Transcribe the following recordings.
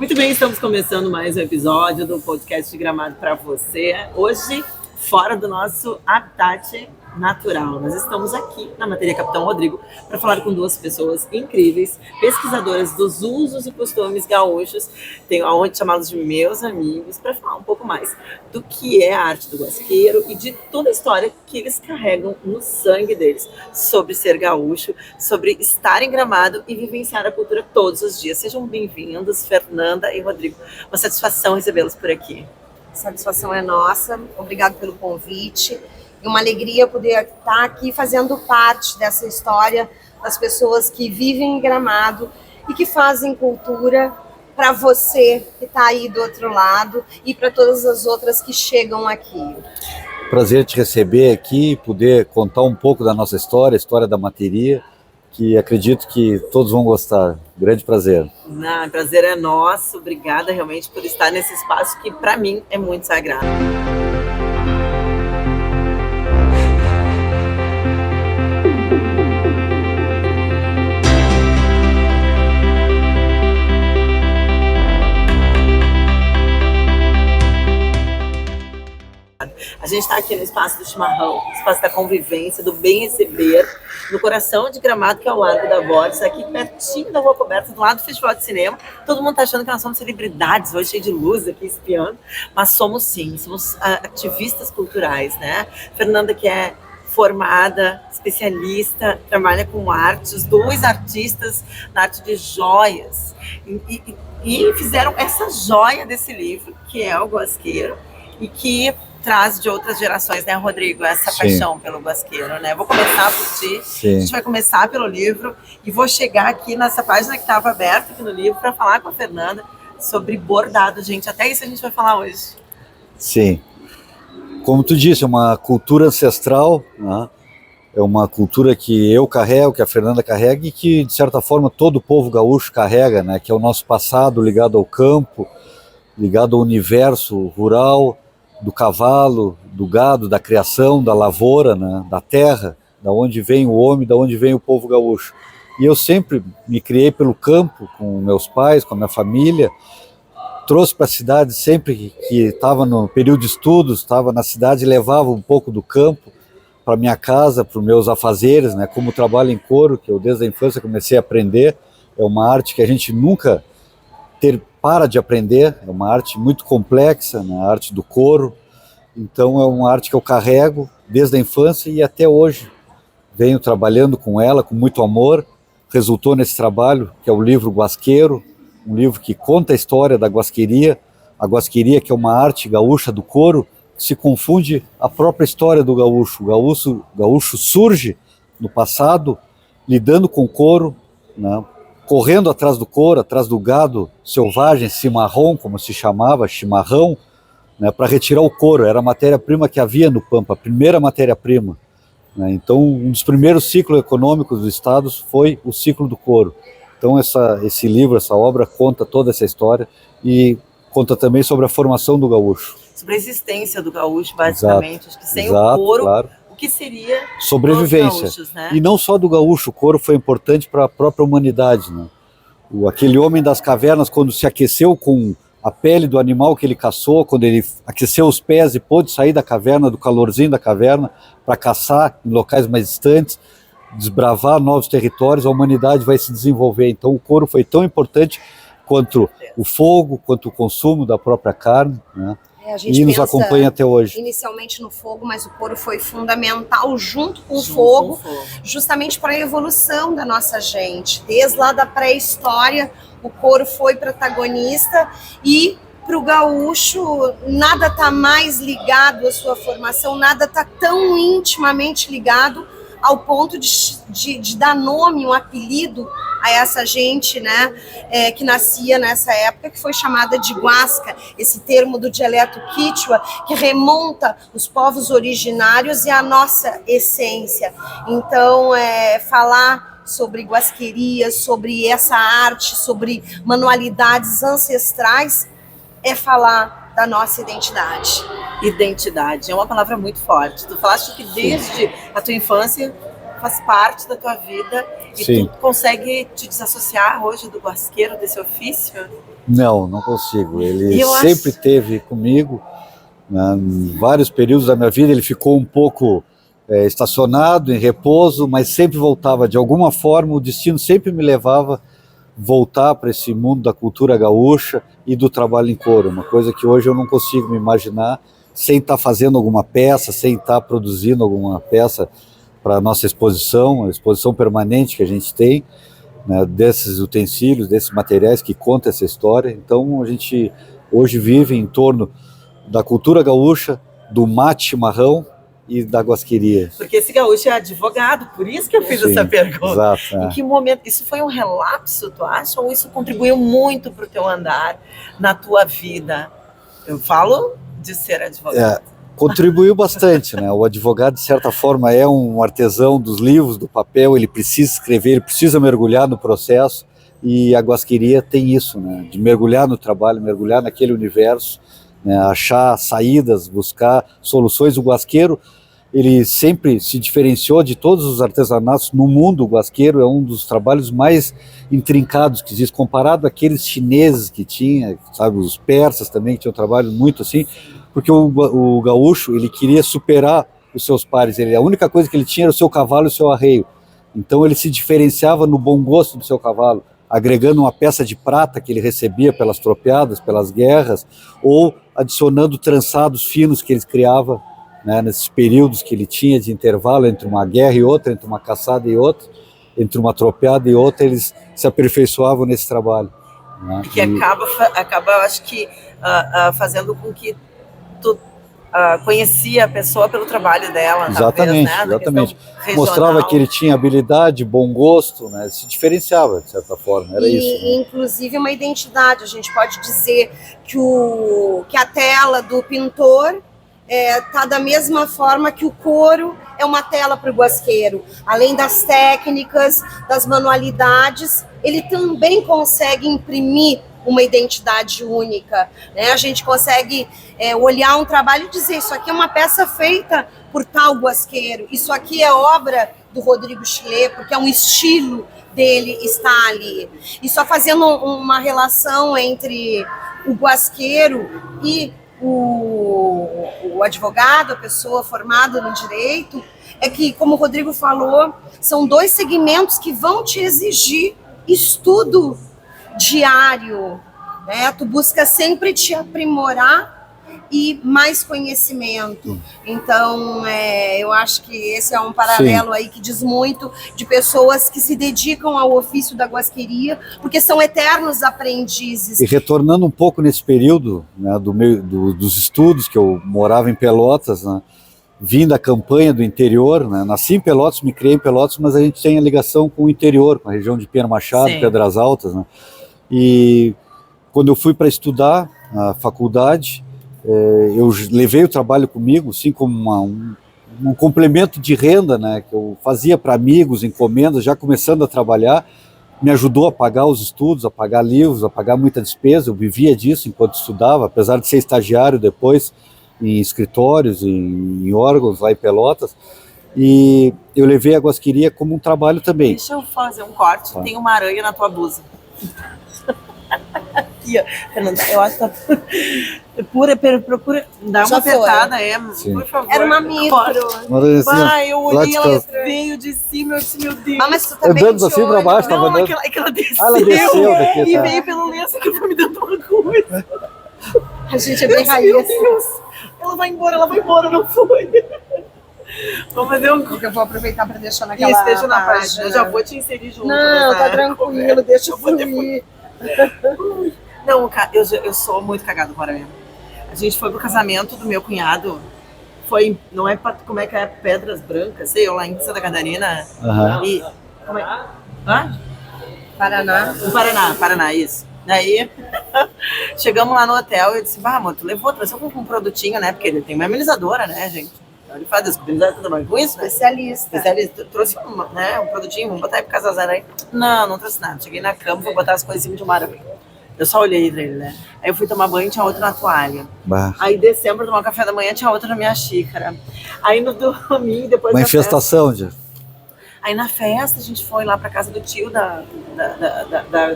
Muito bem, estamos começando mais um episódio do podcast de Gramado para você. Hoje, fora do nosso habitat natural. Nós estamos aqui na Materia Capitão Rodrigo para falar com duas pessoas incríveis, pesquisadoras dos usos e costumes gaúchos. Tenho aonde chamá-los de meus amigos para falar um pouco mais do que é a arte do guasqueiro e de toda a história que eles carregam no sangue deles sobre ser gaúcho, sobre estar em Gramado e vivenciar a cultura todos os dias. Sejam bem-vindos, Fernanda e Rodrigo. Uma satisfação recebê-los por aqui. A satisfação é nossa. Obrigado pelo convite. E uma alegria poder estar aqui fazendo parte dessa história das pessoas que vivem em Gramado e que fazem cultura para você que está aí do outro lado e para todas as outras que chegam aqui. Prazer te receber aqui, poder contar um pouco da nossa história, a história da Materia, que acredito que todos vão gostar. Grande prazer. O prazer é nosso. Obrigada realmente por estar nesse espaço que para mim é muito sagrado. A gente está aqui no espaço do chimarrão, no espaço da convivência, do bem receber, no coração de Gramado, que é o Largo da Borges, aqui pertinho da Rua Coberta, do lado do Festival de Cinema. Todo mundo está achando que nós somos celebridades, hoje cheio de luz aqui espiando, mas somos sim, somos ativistas culturais, né? Fernanda, que é formada, especialista, trabalha com arte, os dois artistas na arte de joias, e fizeram essa joia desse livro, que é o Guasqueiro, e que traz de outras gerações, né, Rodrigo, essa paixão pelo guasqueiro, né? Vou começar por ti. Sim. A gente vai começar pelo livro e vou chegar aqui nessa página que estava aberta aqui no livro para falar com a Fernanda sobre bordado, gente. Até isso a gente vai falar hoje. Sim. Como tu disse, é uma cultura ancestral, né? É uma cultura que eu carrego, que a Fernanda carrega e que, de certa forma, todo o povo gaúcho carrega, né? Que é o nosso passado ligado ao campo, ligado ao universo rural, do cavalo, do gado, da criação, da lavoura, né, da terra, da onde vem o homem, da onde vem o povo gaúcho. E eu sempre me criei pelo campo, com meus pais, com a minha família, trouxe para a cidade sempre que estava no período de estudos, estava na cidade, levava um pouco do campo para minha casa, para os meus afazeres, né, como trabalho em couro, que eu desde a infância comecei a aprender. É uma arte que a gente nunca para de aprender, é uma arte muito complexa, né, a arte do couro. Então é uma arte que eu carrego desde a infância e até hoje venho trabalhando com ela com muito amor. Resultou nesse trabalho que é o livro Guasqueiro, um livro que conta a história da guasqueria, a guasqueria que é uma arte gaúcha do couro, que se confunde a própria história do gaúcho. O gaúcho surge no passado lidando com o couro, né, correndo atrás do couro, atrás do gado selvagem, cimarrão, como se chamava, chimarrão, né, para retirar o couro. Era a matéria-prima que havia no Pampa, a primeira matéria-prima, né? Então, um dos primeiros ciclos econômicos do estado foi o ciclo do couro. Então, esse livro, essa obra, conta toda essa história e conta também sobre a formação do gaúcho. Sobre a existência do gaúcho, basicamente. Acho que sem o couro, claro. O que seria sobrevivência, gaúchos, né? E não só do gaúcho, o couro foi importante para a própria humanidade, né? Aquele homem das cavernas, quando se aqueceu com a pele do animal que ele caçou, quando ele aqueceu os pés e pôde sair da caverna, do calorzinho da caverna, para caçar em locais mais distantes, desbravar novos territórios, a humanidade vai se desenvolver. Então o couro foi tão importante quanto o fogo, quanto o consumo da própria carne, né? E nos acompanha até hoje. Inicialmente no fogo, mas o couro foi fundamental junto com o fogo, justamente para a evolução da nossa gente. Desde lá da pré-história, o couro foi protagonista e para o gaúcho nada está mais ligado à sua formação, nada está tão intimamente ligado ao ponto de dar nome, um apelido a essa gente, né, que nascia nessa época, que foi chamada de guasca, esse termo do dialeto quichua, que remonta os povos originários e a nossa essência. Então, falar sobre guasqueria, sobre essa arte, sobre manualidades ancestrais, é falar da nossa identidade. Identidade é uma palavra muito forte. Tu falaste que desde a tua infância faz parte da tua vida e tu consegue te desassociar hoje do guasqueiro, desse ofício? Não consigo. Ele E eu sempre esteve comigo, né, em vários períodos da minha vida. Ele ficou um pouco estacionado, em repouso, mas sempre voltava. De alguma forma, o destino sempre me levava a voltar para esse mundo da cultura gaúcha e do trabalho em couro. Uma coisa que hoje eu não consigo me imaginar sem estar fazendo alguma peça, sem estar produzindo alguma peça para a nossa exposição, a exposição permanente que a gente tem, né, desses utensílios, desses materiais que contam essa história. Então a gente hoje vive em torno da cultura gaúcha, do mate chimarrão e da guasqueria. Porque esse gaúcho é advogado, por isso que eu fiz Sim, essa pergunta. Exato, Em que momento? Isso foi um relapso, tu acha? Ou isso contribuiu muito para o teu andar, na tua vida? Eu falo de ser advogado. Contribuiu bastante, né? O advogado, de certa forma, é um artesão dos livros, do papel, ele precisa escrever, ele precisa mergulhar no processo, e a guasqueria tem isso, né? De mergulhar no trabalho, mergulhar naquele universo, né? Achar saídas, buscar soluções. O guasqueiro, ele sempre se diferenciou de todos os artesanatos no mundo. O guasqueiro é um dos trabalhos mais intrincados que existe, comparado àqueles chineses que tinha, sabe, os persas também, que tinham um trabalho muito assim, porque o gaúcho, ele queria superar os seus pares. A única coisa que ele tinha era o seu cavalo e o seu arreio. Então ele se diferenciava no bom gosto do seu cavalo, agregando uma peça de prata que ele recebia pelas tropeadas, pelas guerras, ou adicionando trançados finos que ele criava, né, nesses períodos que ele tinha de intervalo entre uma guerra e outra, entre uma caçada e outra, entre uma tropeada e outra. Eles se aperfeiçoavam nesse trabalho, né? Que acaba, eu acho que, fazendo com que tu conhecia a pessoa pelo trabalho dela. Exatamente, talvez, né? exatamente. Mostrava que ele tinha habilidade, bom gosto, né? Se diferenciava, de certa forma, era isso. Né? Inclusive uma identidade. A gente pode dizer que a tela do pintor tá da mesma forma que o couro é uma tela para o guasqueiro. Além das técnicas, das manualidades, ele também consegue imprimir uma identidade única, né? A gente consegue olhar um trabalho e dizer: isso aqui é uma peça feita por tal guasqueiro, isso aqui é obra do Rodrigo Chile, porque é um estilo dele está ali. E só fazendo uma relação entre o guasqueiro e o advogado, a pessoa formada no direito, é que, como o Rodrigo falou, são dois segmentos que vão te exigir estudo diário, né? Tu busca sempre te aprimorar e mais conhecimento. Então, eu acho que esse é um paralelo aí que diz muito de pessoas que se dedicam ao ofício da guasqueria, porque são eternos aprendizes. E retornando um pouco nesse período, né, dos estudos, que eu morava em Pelotas, né, vim da campanha do interior, né, nasci em Pelotas, me criei em Pelotas, mas a gente tem a ligação com o interior, com a região de Pinheiro Machado, Sim. Pedras Altas, né, e quando eu fui para estudar na faculdade, eu levei o trabalho comigo, assim, como um complemento de renda, né, que eu fazia para amigos, encomendas, já começando a trabalhar. Me ajudou a pagar os estudos, a pagar livros, a pagar muita despesa. Eu vivia disso enquanto estudava, apesar de ser estagiário depois em escritórios, em órgãos lá em Pelotas. E eu levei a guasqueria como um trabalho também. Deixa eu fazer um corte. Tem uma aranha na tua blusa. Aqui, ó. Fernanda, eu acho que tá... procura dar uma apertada, por favor. Era uma micro. Eu olhei, ela veio de cima, eu disse, meu Deus. Mas tu tá bem andando assim pra baixo, não, tava andando. ela desceu. Ela desceu daqui, e veio pelo lenço que foi me dando uma coisa. A gente é bem raiz. Meu Deus, ela vai embora, não foi. Vamos fazer um... Eu vou aproveitar para deixar naquela esteja na página. Eu já vou te inserir junto. Não, tá tranquilo, deixa eu fluir. Não, eu sou muito cagada com aranha. A gente foi pro casamento do meu cunhado. Foi, não é, como é que é? Pedras Brancas, sei eu, lá em Santa Catarina. Uhum. E, como é? Paraná. No Paraná, isso. Daí, chegamos lá no hotel e eu disse, amor, tu trouxe um produtinho, né? Porque ele tem uma amenizadora, né, gente? Então ele faz descoberta também com isso, né? Especialista. Trouxe um produtinho, vamos botar aí pro casal aí. Não trouxe nada. Cheguei na cama, fui botar as coisas em cima de uma aranha. Eu só olhei pra ele, né? Aí eu fui tomar banho, tinha outra na toalha. Bah. Aí descemos pra tomar um café da manhã, tinha outra na minha xícara. Aí no domingo, depois uma infestação, Jeff. Aí na festa a gente foi lá pra casa do tio da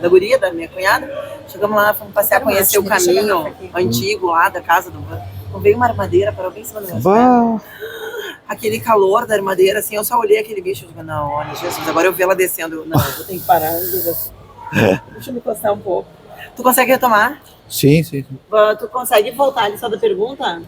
guria, da minha cunhada. Chegamos lá, fomos passear, conhecer o caminho antigo lá da casa do... Veio uma armadeira, parou bem em cima do meu pé. Aquele calor da armadeira, assim, eu só olhei aquele bicho e digo, não, olha, Jesus, agora eu vi ela descendo. Não, eu tenho que parar. Deixa eu me encostar um pouco. Tu consegue retomar? Sim. Tu consegue voltar ali só da pergunta?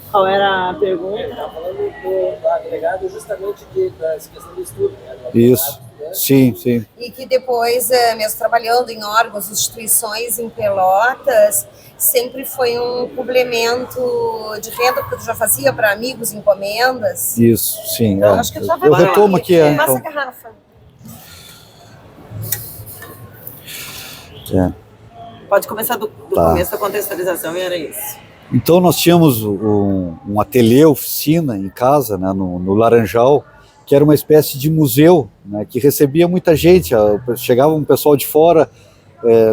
Qual era a pergunta? Estava falando do agregado justamente dessa questão do estudo. Né? Isso, sim. E que depois, mesmo trabalhando em órgãos, instituições em Pelotas, sempre foi um complemento de renda, porque tu já fazia para amigos encomendas. Isso, sim. Eu acho que tu já eu retomo aqui. Passa a Então. garrafa. Pode começar do começo da contextualização, e era isso. Então nós tínhamos um ateliê, oficina em casa, né, no Laranjal, que era uma espécie de museu, né, que recebia muita gente. Chegava um pessoal de fora,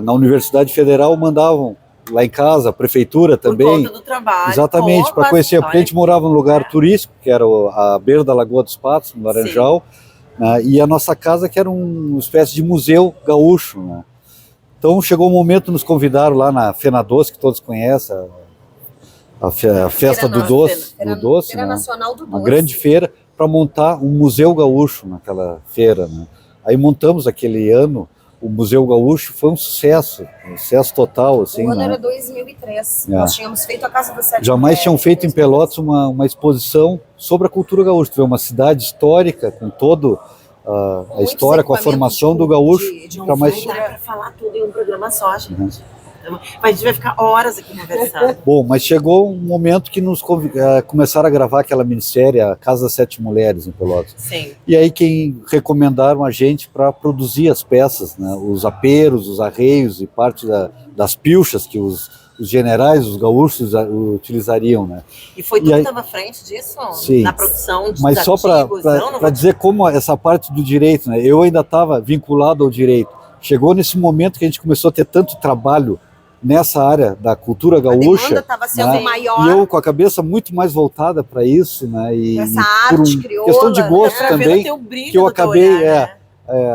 na Universidade Federal mandavam lá em casa, a prefeitura também. Por conta do trabalho. Exatamente, para conhecer, porque a gente morava num lugar turístico, que era a beira da Lagoa dos Patos, no Laranjal, né, e a nossa casa que era uma espécie de museu gaúcho, né. Então chegou um momento, nos convidaram lá na Fena Doce, que todos conhecem, a festa do doce, Feira né? Nacional do Doce. Uma grande feira, para montar um museu gaúcho naquela feira, né? Aí montamos aquele ano o Museu Gaúcho, foi um sucesso total, assim. O ano né? era 2003, nós tínhamos feito a Casa das Sete Jamais tinham feito em Pelotas uma exposição sobre a cultura gaúcha. Foi uma cidade histórica, com toda a história, com a formação do gaúcho. Não mais... dá para falar tudo em um programa só, gente. Mas a gente vai ficar horas aqui conversando. Bom, mas chegou um momento que nos começaram a gravar aquela minissérie, A Casa das Sete Mulheres, em Pelotas. Sim. E aí quem recomendaram a gente para produzir as peças, né? Os aperos, os arreios e parte das pilchas que os generais, os gaúchos utilizariam, né? E foi tu que estava à frente disso? Sim. Na produção de Mas só para dizer como essa parte do direito, né? Eu ainda estava vinculado ao direito. Chegou nesse momento que a gente começou a ter tanto trabalho nessa área da cultura gaúcha. A demanda estava sendo maior. E eu com a cabeça muito mais voltada para isso, né? E essa arte crioula. Questão de gosto também, que eu acabei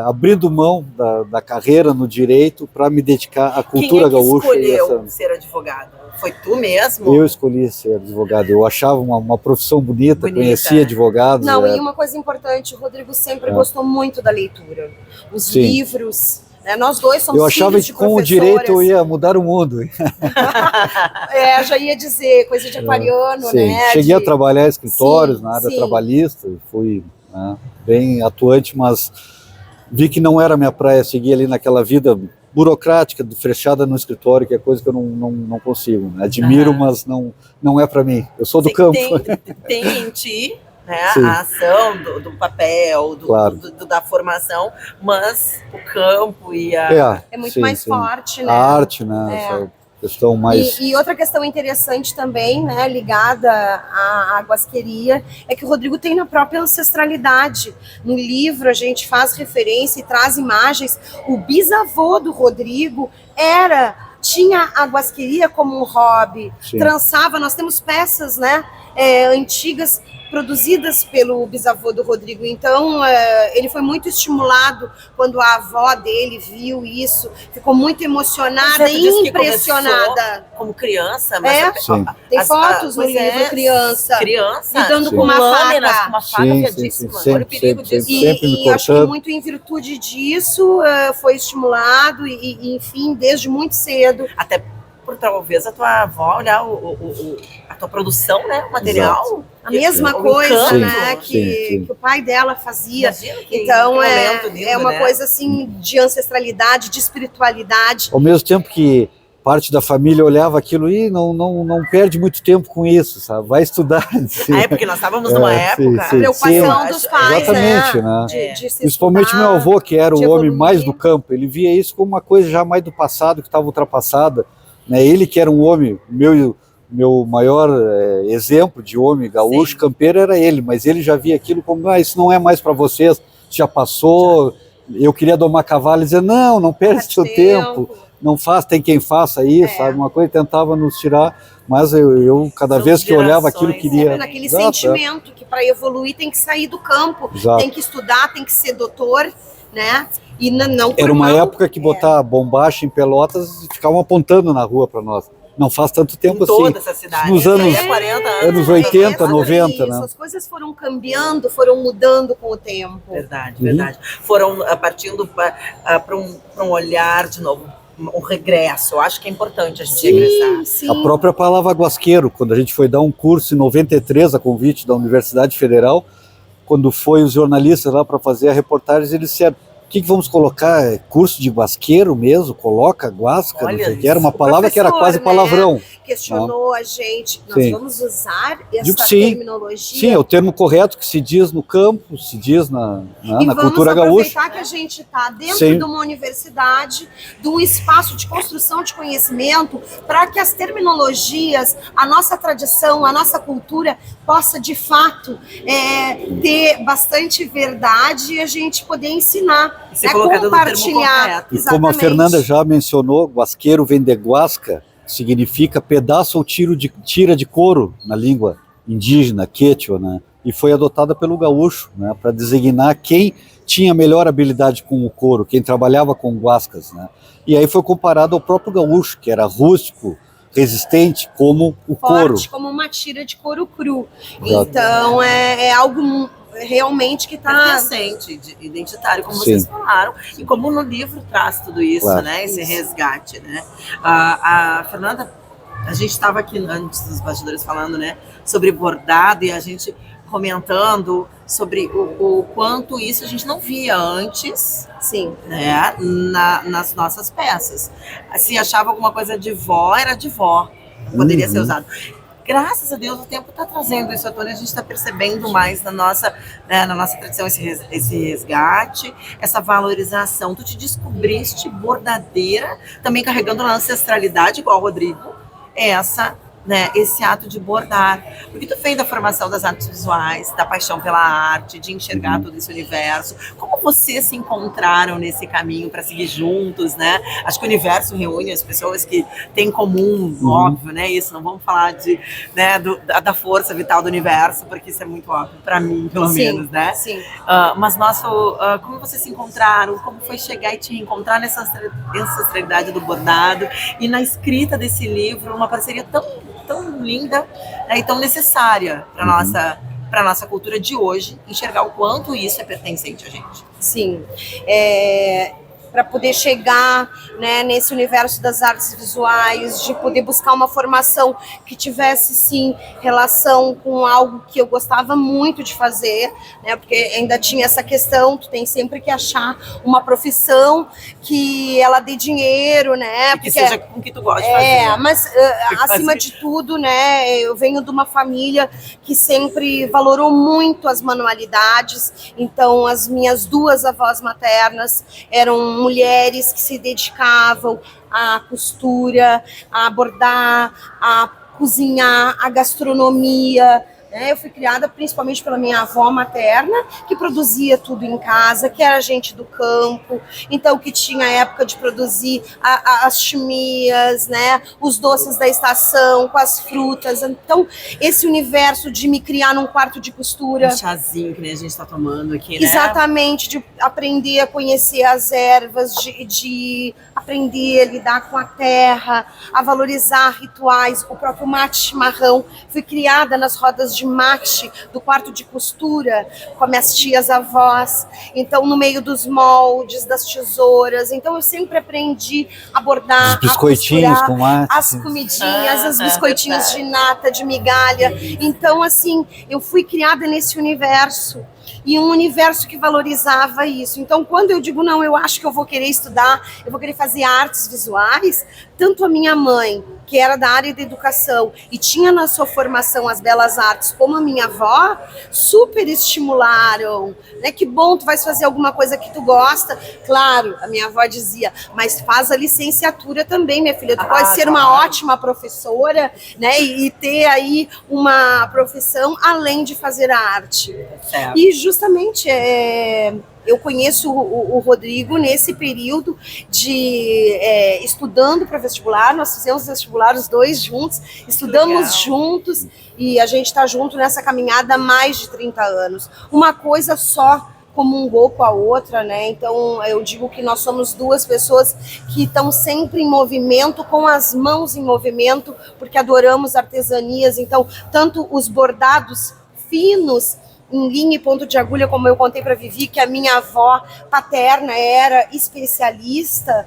abrindo mão da carreira no direito para me dedicar à cultura gaúcha. Quem escolheu ser advogado? Foi tu mesmo? Eu escolhi ser advogado. Eu achava uma profissão bonita, conhecia advogados. Não, e uma coisa importante, o Rodrigo sempre gostou muito da leitura. Os livros... Nós dois somos filhos de professores. Eu achava que com o direito eu ia mudar o mundo. Já ia dizer, coisa de aquariano, né? Cheguei a trabalhar em escritórios na área trabalhista, fui bem atuante, mas vi que não era a minha praia seguir ali naquela vida burocrática, fechada no escritório, que é coisa que eu não consigo. Né? Admiro, mas não é para mim. Eu sou do campo. Tem em ti... Né, a ação do papel, da formação, mas o campo e a... É muito mais forte, né? A arte, né? Essa questão mais... E outra questão interessante também, né, ligada à aguasqueria, é que o Rodrigo tem na própria ancestralidade. No livro a gente faz referência e traz imagens. O bisavô do Rodrigo tinha a aguasqueria como um hobby, trançava. Nós temos peças, né, antigas, produzidas pelo bisavô do Rodrigo. Então, ele foi muito estimulado quando a avó dele viu isso, ficou muito emocionada e impressionada. Como criança, mas tem fotos no livro criança lidando com uma faca afiadíssima. Olha o perigo disso. E acho que muito em virtude disso foi estimulado e enfim, desde muito cedo. Até por talvez a tua avó olhar a tua produção, né, o material. Exato. A mesma coisa, né, que o pai dela fazia. Então é uma coisa assim de ancestralidade, de espiritualidade. Ao mesmo tempo que parte da família olhava aquilo e não perde muito tempo com isso, sabe? Vai estudar. Porque nós estávamos numa época... A preocupação dos pais, exatamente, né? De se principalmente estudar, meu avô, que era o homem mais do campo, ele via isso como uma coisa já mais do passado, que estava ultrapassada. Né? Ele que era um homem, meu maior exemplo de homem gaúcho, campeiro era ele, mas ele já via aquilo como, isso não é mais para vocês, já passou, eu queria domar cavalo e dizer, não perde seu tempo, não faz, tem quem faça isso, sabe, uma coisa, tentava nos tirar, mas eu cada São vez que eu olhava aquilo, gerações, queria... Sempre naquele Exato, sentimento que para evoluir tem que sair do campo, Exato. tem que estudar, tem que ser doutor, né? E não por Era uma mal, época que botar bombacha em Pelotas e ficavam apontando na rua para nós. Não faz tanto tempo em toda assim. essa cidade. Nos anos, 40 anos né? 80, sobre 90, isso. né? As coisas foram cambiando, foram mudando com o tempo. Verdade, verdade. Foram partindo para um olhar de novo, um regresso. Eu acho que é importante a gente regressar. Sim. A própria palavra guasqueiro, quando a gente foi dar um curso em 93, a convite da Universidade Federal, quando foi os jornalistas lá para fazer a reportagem, eles disseram: o que vamos colocar? Curso de guasqueiro mesmo? Coloca guasca? Olha Não sei o que. Era uma isso. O palavra que era quase professor, palavrão. Questionou a gente, nós Sim. vamos usar Digo essa sim. terminologia. Sim, é o termo correto que se diz no campo, se diz na cultura vamos gaúcha. aproveitar que a gente está dentro Sim. de uma universidade, de um espaço de construção de conhecimento, para que as terminologias, a nossa tradição, a nossa cultura possa de fato ter bastante verdade e a gente poder ensinar, E ser colocado no termo compartilhar. correto. E como a Fernanda já mencionou, guasqueiro vem de guasca, significa pedaço ou tira de couro na língua indígena, quechua, né? E foi adotada pelo gaúcho, né, para designar quem tinha melhor habilidade com o couro, quem trabalhava com guascas, né? E aí foi comparado ao próprio gaúcho, que era rústico, resistente, como o couro. Forte, como uma tira de couro cru. Exato. Então é algo realmente que está recente, identitário, como Sim. vocês falaram, e como no livro traz tudo isso, Claro. né? Esse resgate, né? A Fernanda, a gente estava aqui antes dos bastidores falando, né, sobre bordado e a gente comentando sobre o quanto isso a gente não via antes, sim. né, nas nossas peças. Se achava alguma coisa de vó, era de vó, poderia ser usado. Graças a Deus o tempo está trazendo isso à tona, a gente está percebendo mais na nossa tradição esse resgate, essa valorização. Tu te descobriste bordadeira, também carregando na ancestralidade, igual o Rodrigo, esse ato de bordar. Porque tu fez da formação das artes visuais, da paixão pela arte, de enxergar todo esse universo. Como vocês se encontraram nesse caminho para seguir juntos, né? Acho que o universo reúne as pessoas que têm em comum, óbvio, né? Isso, não vamos falar da força vital do universo, porque isso é muito óbvio, para mim, pelo menos, né? Sim. Mas como vocês se encontraram? Como foi chegar e te reencontrar nessa ancestralidade do bordado e na escrita desse livro, uma parceria tão linda, né, e tão necessária para nossa cultura de hoje, enxergar o quanto isso é pertencente a gente. Sim. Para poder chegar, né, nesse universo das artes visuais, de poder buscar uma formação que tivesse, sim, relação com algo que eu gostava muito de fazer, né, porque ainda tinha essa questão, tu tem sempre que achar uma profissão que ela dê dinheiro, né? E que seja com o que tu gosta de fazer. Mas acima de tudo, né, eu venho de uma família que sempre valorou muito as manualidades, então as minhas duas avós maternas eram mulheres que se dedicavam à costura, a bordar, a cozinhar, a gastronomia, né? Eu fui criada principalmente pela minha avó materna, que produzia tudo em casa, que era gente do campo, então que tinha a época de produzir as chimias, né? Os doces da estação, com as frutas. Então, esse universo de me criar num quarto de costura. Um chazinho que nem a gente está tomando aqui, né? Exatamente, de aprender a conhecer as ervas, de aprender a lidar com a terra, a valorizar rituais, o próprio mate chimarrão. Fui criada nas rodas de mate do quarto de costura com as minhas tias avós, então no meio dos moldes, das tesouras. Então eu sempre aprendi a bordar, os biscoitinhos a costurar, com mate, as comidinhas, os biscoitinhos de nata, de migalha. Então assim, eu fui criada nesse universo, e um universo que valorizava isso. Então, quando eu digo, não, eu acho que eu vou querer estudar, eu vou querer fazer artes visuais, tanto a minha mãe, que era da área da educação e tinha na sua formação as belas artes, como a minha avó, super estimularam, né? Que bom, tu vais fazer alguma coisa que tu gosta. Claro, a minha avó dizia, mas faz a licenciatura também, minha filha, tu pode ser uma ótima professora, né? E ter aí uma profissão além de fazer a arte. Certo. E justamente eu conheço o Rodrigo nesse período de estudando para vestibular. Nós fizemos vestibular os dois juntos, estudamos juntos e a gente está junto nessa caminhada há mais de 30 anos. Uma coisa só comungou com a outra, né? Então eu digo que nós somos duas pessoas que estão sempre em movimento, com as mãos em movimento, porque adoramos artesanias. Então, tanto os bordados finos em linha e ponto de agulha, como eu contei para Vivi, que a minha avó paterna era especialista,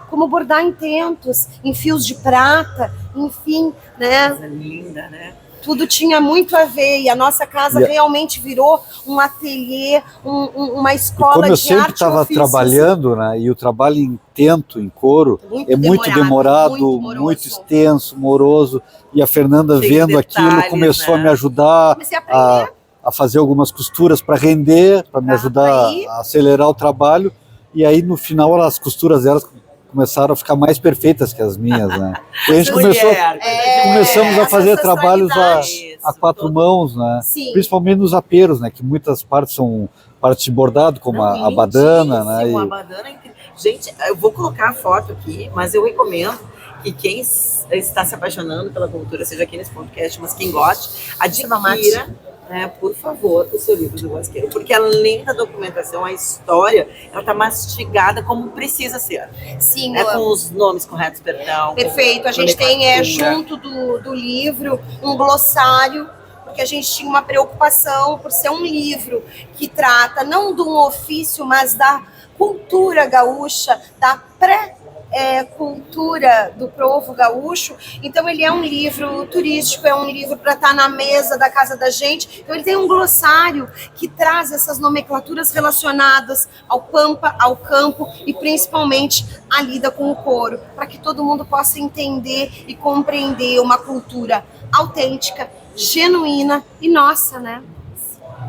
como bordar em tentos, em fios de prata, enfim, né? Coisa linda, né? Tudo tinha muito a ver, e a nossa casa realmente virou um ateliê, uma escola como eu de sempre arte e estava ofícios. trabalhando, né, e o trabalho em tento, em couro, Muito é muito demorado, moroso. muito extenso, moroso, e a Fernanda Cheio de vendo aquilo detalhes, começou né? a me ajudar Comecei a aprender. a fazer algumas costuras para render, para me ajudar aí- a acelerar o trabalho, e aí no final as costuras delas começaram a ficar mais perfeitas que as minhas, né? E a gente começamos a fazer essa trabalhos sensualidade. a quatro mãos, né? Sim. Principalmente nos aperos, né? Que muitas partes são partes de bordado, como Não, a badana, né? lindíssimo, a badana é incrível. Gente, eu vou colocar a foto aqui, mas eu recomendo que quem está se apaixonando pela cultura, seja aqui nesse podcast, mas quem goste, adquira, né, por favor, o seu livro do Vasqueiro, porque além da documentação, a história, ela está mastigada como precisa ser. Sim, Né, com os nomes corretos, perdão. perfeito. A gente tem junto do livro um glossário, porque a gente tinha uma preocupação por ser um livro que trata não de um ofício, mas da cultura gaúcha, da cultura do povo gaúcho. Então ele é um livro turístico, é um livro para estar na mesa da casa da gente. Então ele tem um glossário que traz essas nomenclaturas relacionadas ao pampa, ao campo e principalmente a lida com o couro, para que todo mundo possa entender e compreender uma cultura autêntica, genuína e nossa, né?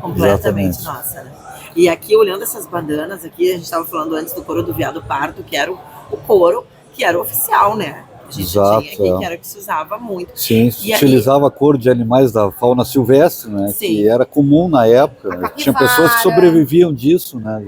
Completamente Exatamente. nossa, né? E aqui, olhando essas bandanas aqui, a gente estava falando antes do couro do veado pardo, que era o couro que era oficial, né? A gente Exato, tinha aqui, que era o que se usava muito. Sim, E aí- utilizava couro de animais da fauna silvestre, né? Sim. Que era comum na época. A Né? Tinha pessoas que capivara. sobreviviam disso, né?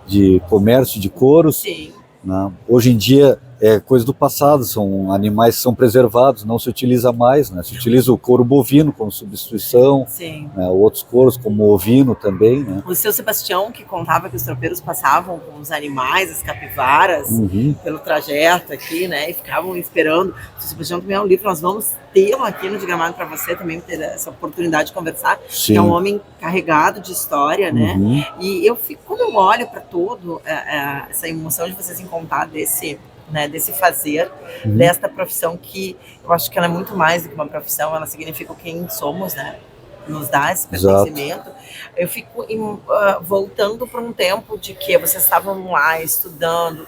De comércio de couros. Sim. Né? Hoje em dia é coisa do passado, são animais que são preservados, não se utiliza mais, né? Se utiliza o couro bovino como substituição, Sim. né? Outros couros como ovino também, né? O seu Sebastião, que contava que os tropeiros passavam com os animais, as capivaras, Uhum. pelo trajeto aqui, né? E ficavam esperando. O seu Sebastião também é um livro, nós vamos tê-lo aqui no Digramado para você também ter essa oportunidade de conversar. Sim. Que é um homem carregado de história, né? Uhum. E eu fico, quando eu olho para tudo, essa emoção de vocês em contar desse fazer, desta profissão que eu acho que ela é muito mais do que uma profissão, ela significa quem somos, né? Nos dá esse pertencimento. Eu fico voltando para um tempo de que vocês estavam lá estudando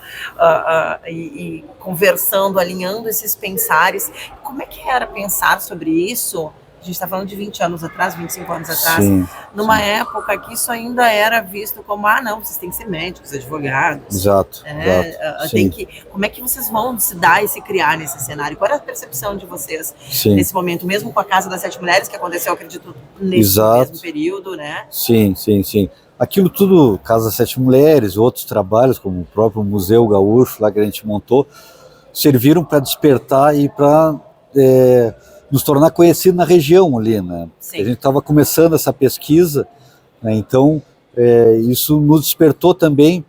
e conversando, alinhando esses pensares. Como é que era pensar sobre isso? A gente está falando de 20 anos atrás, 25 anos atrás, Sim, numa época que isso ainda era visto como, não, vocês têm que ser médicos, advogados. exato. Tem que, como é que vocês vão se dar e se criar nesse cenário? Qual era a percepção de vocês Sim. nesse momento, mesmo com a Casa das Sete Mulheres, que aconteceu, acredito, nesse Exato. mesmo período, né? Sim. Aquilo tudo, Casa Sete Mulheres, outros trabalhos, como o próprio Museu Gaúcho, lá que a gente montou, serviram para despertar e para nos tornar conhecidos na região ali, né? Sim. A gente estava começando essa pesquisa, né? Então isso nos despertou também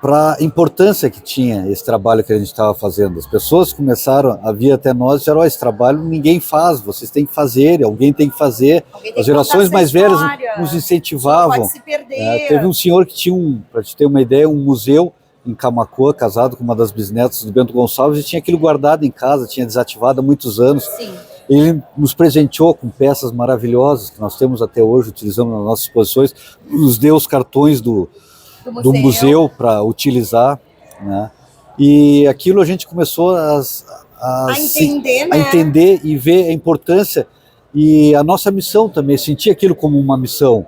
para a importância que tinha esse trabalho que a gente estava fazendo. As pessoas começaram a vir até nós e disseram, esse trabalho ninguém faz, vocês têm que fazer, alguém tem que fazer. Alguém tem As que gerações contar mais essa velhas história. nos Não incentivavam. pode se perder. Teve um senhor que tinha para te ter uma ideia, um museu em Camaquã, casado com uma das bisnetas do Bento Gonçalves, e tinha aquilo guardado em casa, tinha desativado há muitos anos. Sim. Ele nos presenteou com peças maravilhosas que nós temos até hoje, utilizamos nas nossas exposições, nos deu os cartões do museu para utilizar, né? E aquilo a gente começou a entender e ver a importância e a nossa missão também, sentir aquilo como uma missão.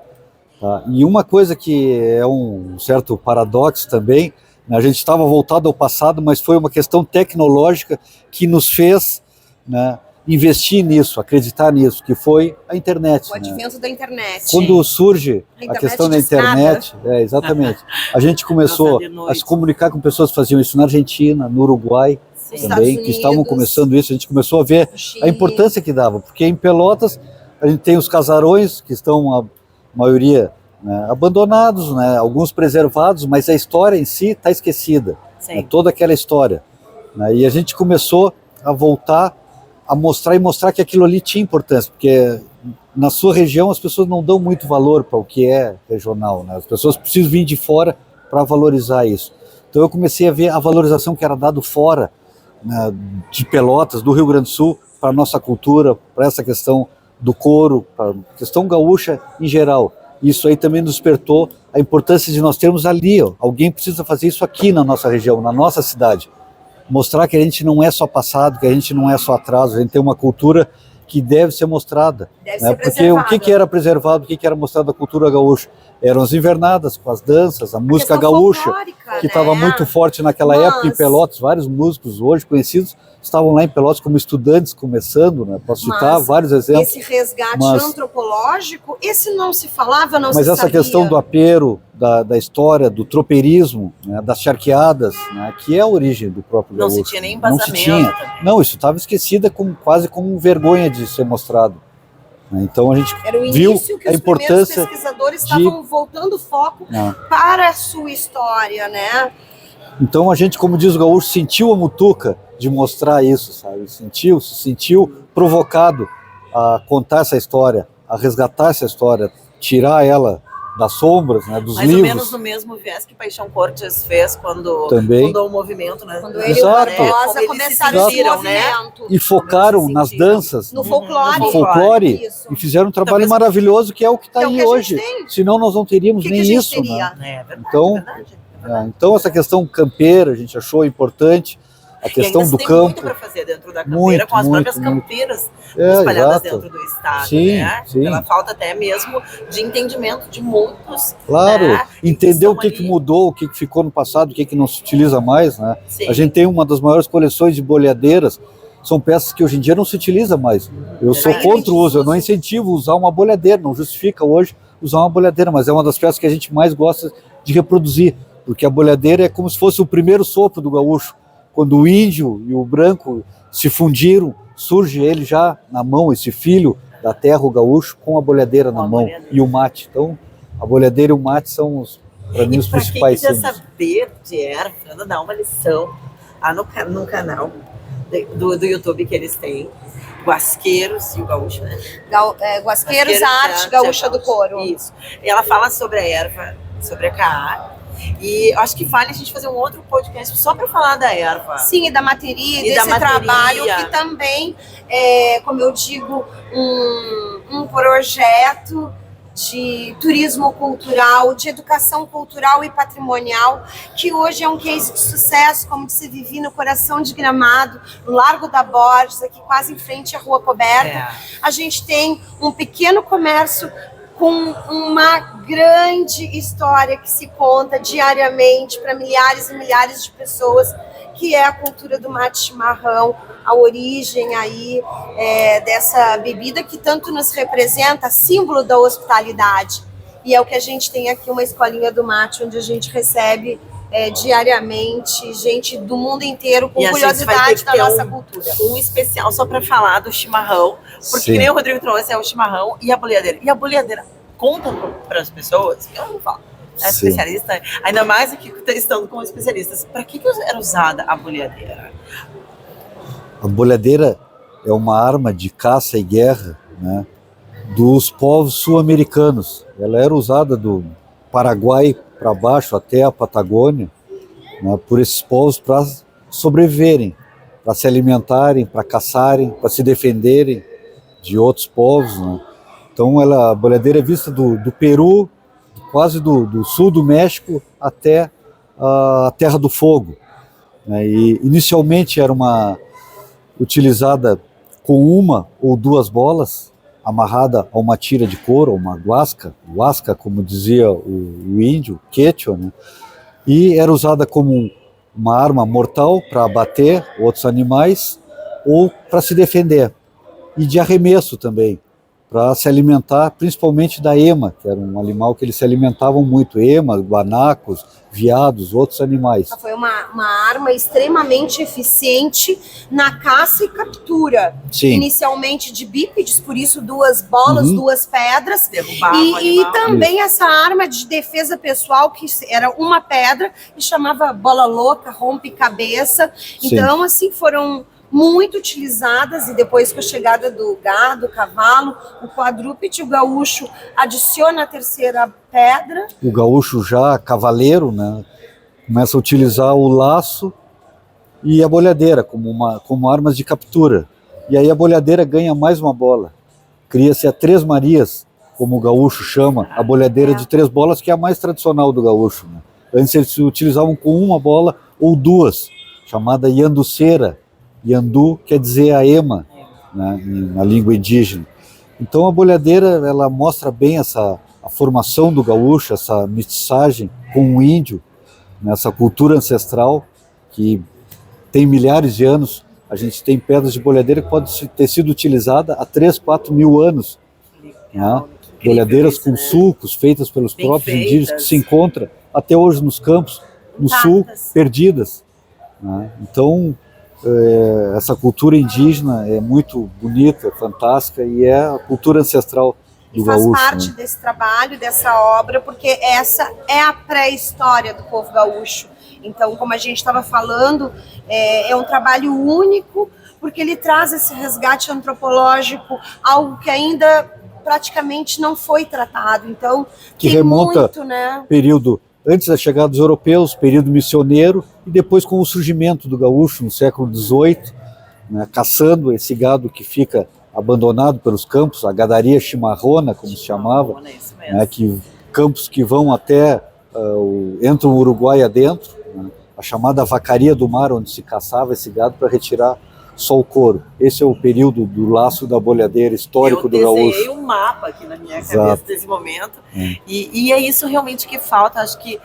Tá? E uma coisa que é um certo paradoxo também, né? A gente estava voltado ao passado, mas foi uma questão tecnológica que nos fez, né, investir nisso, acreditar nisso, que foi a internet. O advento da internet. Quando surge a questão da internet, exatamente, a gente começou a se comunicar com pessoas que faziam isso na Argentina, no Uruguai também, que estavam começando isso. A gente começou a ver a importância que dava, porque em Pelotas a gente tem os casarões que estão, a maioria, né, abandonados, né, alguns preservados, mas a história em si está esquecida, né, toda aquela história. Né, e a gente começou a voltar a mostrar que aquilo ali tinha importância, porque na sua região as pessoas não dão muito valor para o que é regional, né? As pessoas precisam vir de fora para valorizar isso. Então eu comecei a ver a valorização que era dado fora, né, de Pelotas, do Rio Grande do Sul, para a nossa cultura, para essa questão do couro, para a questão gaúcha em geral. Isso aí também nos despertou a importância de nós termos ali, ó, alguém precisa fazer isso aqui na nossa região, na nossa cidade. Mostrar que a gente não é só passado, que a gente não é só atraso, a gente tem uma cultura que deve ser mostrada. Deve ser porque o que era preservado, o que era mostrado da cultura gaúcha? Eram as invernadas, com as danças, a música gaúcha, que estava muito forte naquela época em Pelotas. Vários músicos hoje conhecidos estavam lá em Pelotas como estudantes, começando, né? Posso citar vários exemplos. Esse resgate antropológico, esse não se falava, não se sabia. Mas essa questão do apero, da história, do tropeirismo, né, das charqueadas, né, que é a origem do próprio gaúcho. Não se tinha nem embasamento. Não, isso estava esquecida quase como vergonha de ser mostrado. Então a gente viu que a importância. Os pesquisadores estavam voltando o foco para a sua história, né? Então a gente, como diz o gaúcho, sentiu a mutuca de mostrar isso, sabe? Se sentiu provocado a contar essa história, a resgatar essa história, tirar ela das sombras, né, dos livros. Mais ou menos no mesmo viés que Paixão Cortes fez quando fundou o movimento, né? Quando ele e o Rosa começaram esse movimento. E focaram nas danças, no folclore. No folclore e fizeram um trabalho maravilhoso, que é o que está aí hoje. Senão nós não teríamos nem isso. Né? Então essa questão campeira a gente achou importante. A questão do campo. Tem muito para fazer dentro da campeira, com as próprias campeiras espalhadas dentro do estado, né? Pela falta até mesmo de entendimento de muitos. Claro, né, entender o que mudou, o que ficou no passado, o que não se utiliza mais, né? A gente tem uma das maiores coleções de boleadeiras, são peças que hoje em dia não se utiliza mais. Eu sou contra o uso, eu não incentivo usar uma boleadeira, não justifica hoje usar uma boleadeira, mas é uma das peças que a gente mais gosta de reproduzir, porque a boleadeira é como se fosse o primeiro sopro do gaúcho. Quando o índio e o branco se fundiram, surge ele já na mão, esse filho da terra, o gaúcho, com a boleadeira na mão e o mate. Então, a boleadeira e o mate são, para mim, os principais símbolos. Quem quiser saber de erva, dá uma lição no canal do YouTube que eles têm. Guasqueiros e o gaúcho, né? Guasqueiros, a arte gaúcha do couro. Isso. E ela fala sobre a erva, sobre a caá. E acho que vale a gente fazer um outro podcast só para falar da erva. Sim, e da materia, desse trabalho que também é, como eu digo, um projeto de turismo cultural, de educação cultural e patrimonial, que hoje é um case de sucesso, como se vive no coração de Gramado, no Largo da Borges, aqui quase em frente à Rua Coberta. A gente tem um pequeno comércio com uma grande história que se conta diariamente para milhares e milhares de pessoas, que é a cultura do mate chimarrão, a origem aí dessa bebida que tanto nos representa, símbolo da hospitalidade. E é o que a gente tem aqui, uma escolinha do mate, onde a gente recebe diariamente gente do mundo inteiro com curiosidade da nossa cultura. Um especial só para falar do chimarrão, porque que nem o Rodrigo trouxe, é o chimarrão e a boleadeira. E a boleadeira conta para as pessoas, eu não falo, é especialista, ainda mais aqui estando com especialistas. Para que era usada a boleadeira? A boleadeira é uma arma de caça e guerra, né, dos povos sul-americanos. Ela era usada do Paraguai para baixo até a Patagônia, né, por esses povos para sobreviverem, para se alimentarem, para caçarem, para se defenderem de outros povos, né. Então a boleadeira é vista do Peru, quase do sul do México até a Terra do Fogo, né. E inicialmente era utilizada com uma ou duas bolas, amarrada a uma tira de couro, uma guasca, como dizia o índio, quechua, né? E era usada como uma arma mortal para abater outros animais ou para se defender. e de arremesso também, para se alimentar principalmente da ema, que era um animal que eles se alimentavam muito, ema, guanacos, veados, outros animais. Foi uma arma extremamente eficiente na caça e captura. Sim. Inicialmente de bípedes, por isso 2 bolas, 2 pedras. Derrubava o E animal. também essa arma de defesa pessoal, que era uma pedra, que chamava bola louca, rompe-cabeça. Sim. Então, assim, foram muito utilizadas, e depois com a chegada do gado, cavalo, o quadrúpede, o gaúcho adiciona a 3ª pedra. O gaúcho já cavaleiro, né, começa a utilizar o laço e a bolhadeira como armas de captura. E aí a bolhadeira ganha mais uma bola. Cria-se a 3 Marias, como o gaúcho chama, a bolhadeira de 3 bolas, que é a mais tradicional do gaúcho, né? Antes eles se utilizavam com 1 bola ou 2, chamada yanduceira. Yandu quer dizer a ema, né, na língua indígena. Então a bolhadeira, ela mostra bem a formação do gaúcho, essa mestiçagem com o índio, né, essa cultura ancestral que tem milhares de anos. A gente tem pedras de bolhadeira que podem ter sido utilizadas há 3, 4 mil anos. Né? Bolhadeiras com sulcos, feitas pelos próprios indígenas, que se encontram até hoje nos campos, no sul, perdidas. Né? Então, essa cultura indígena é muito bonita, fantástica, e é a cultura ancestral do gaúcho. Faz parte, né, desse trabalho, dessa obra, porque essa é a pré-história do povo gaúcho. Então, como a gente estava falando, é um trabalho único, porque ele traz esse resgate antropológico, algo que ainda praticamente não foi tratado. Então, que tem remonta muito, né? Período antes da chegada dos europeus, período missioneiro, e depois com o surgimento do gaúcho no século XVIII, né, caçando esse gado que fica abandonado pelos campos, a gadaria chimarrona, como se chamava, né, campos que vão até entram o Uruguai adentro, né, a chamada vacaria do mar, onde se caçava esse gado para retirar só o couro. Esse é o período do laço da bolhadeira histórico do gaúcho. Eu desenhei um mapa aqui na minha cabeça desse momento. E é isso realmente que falta, acho que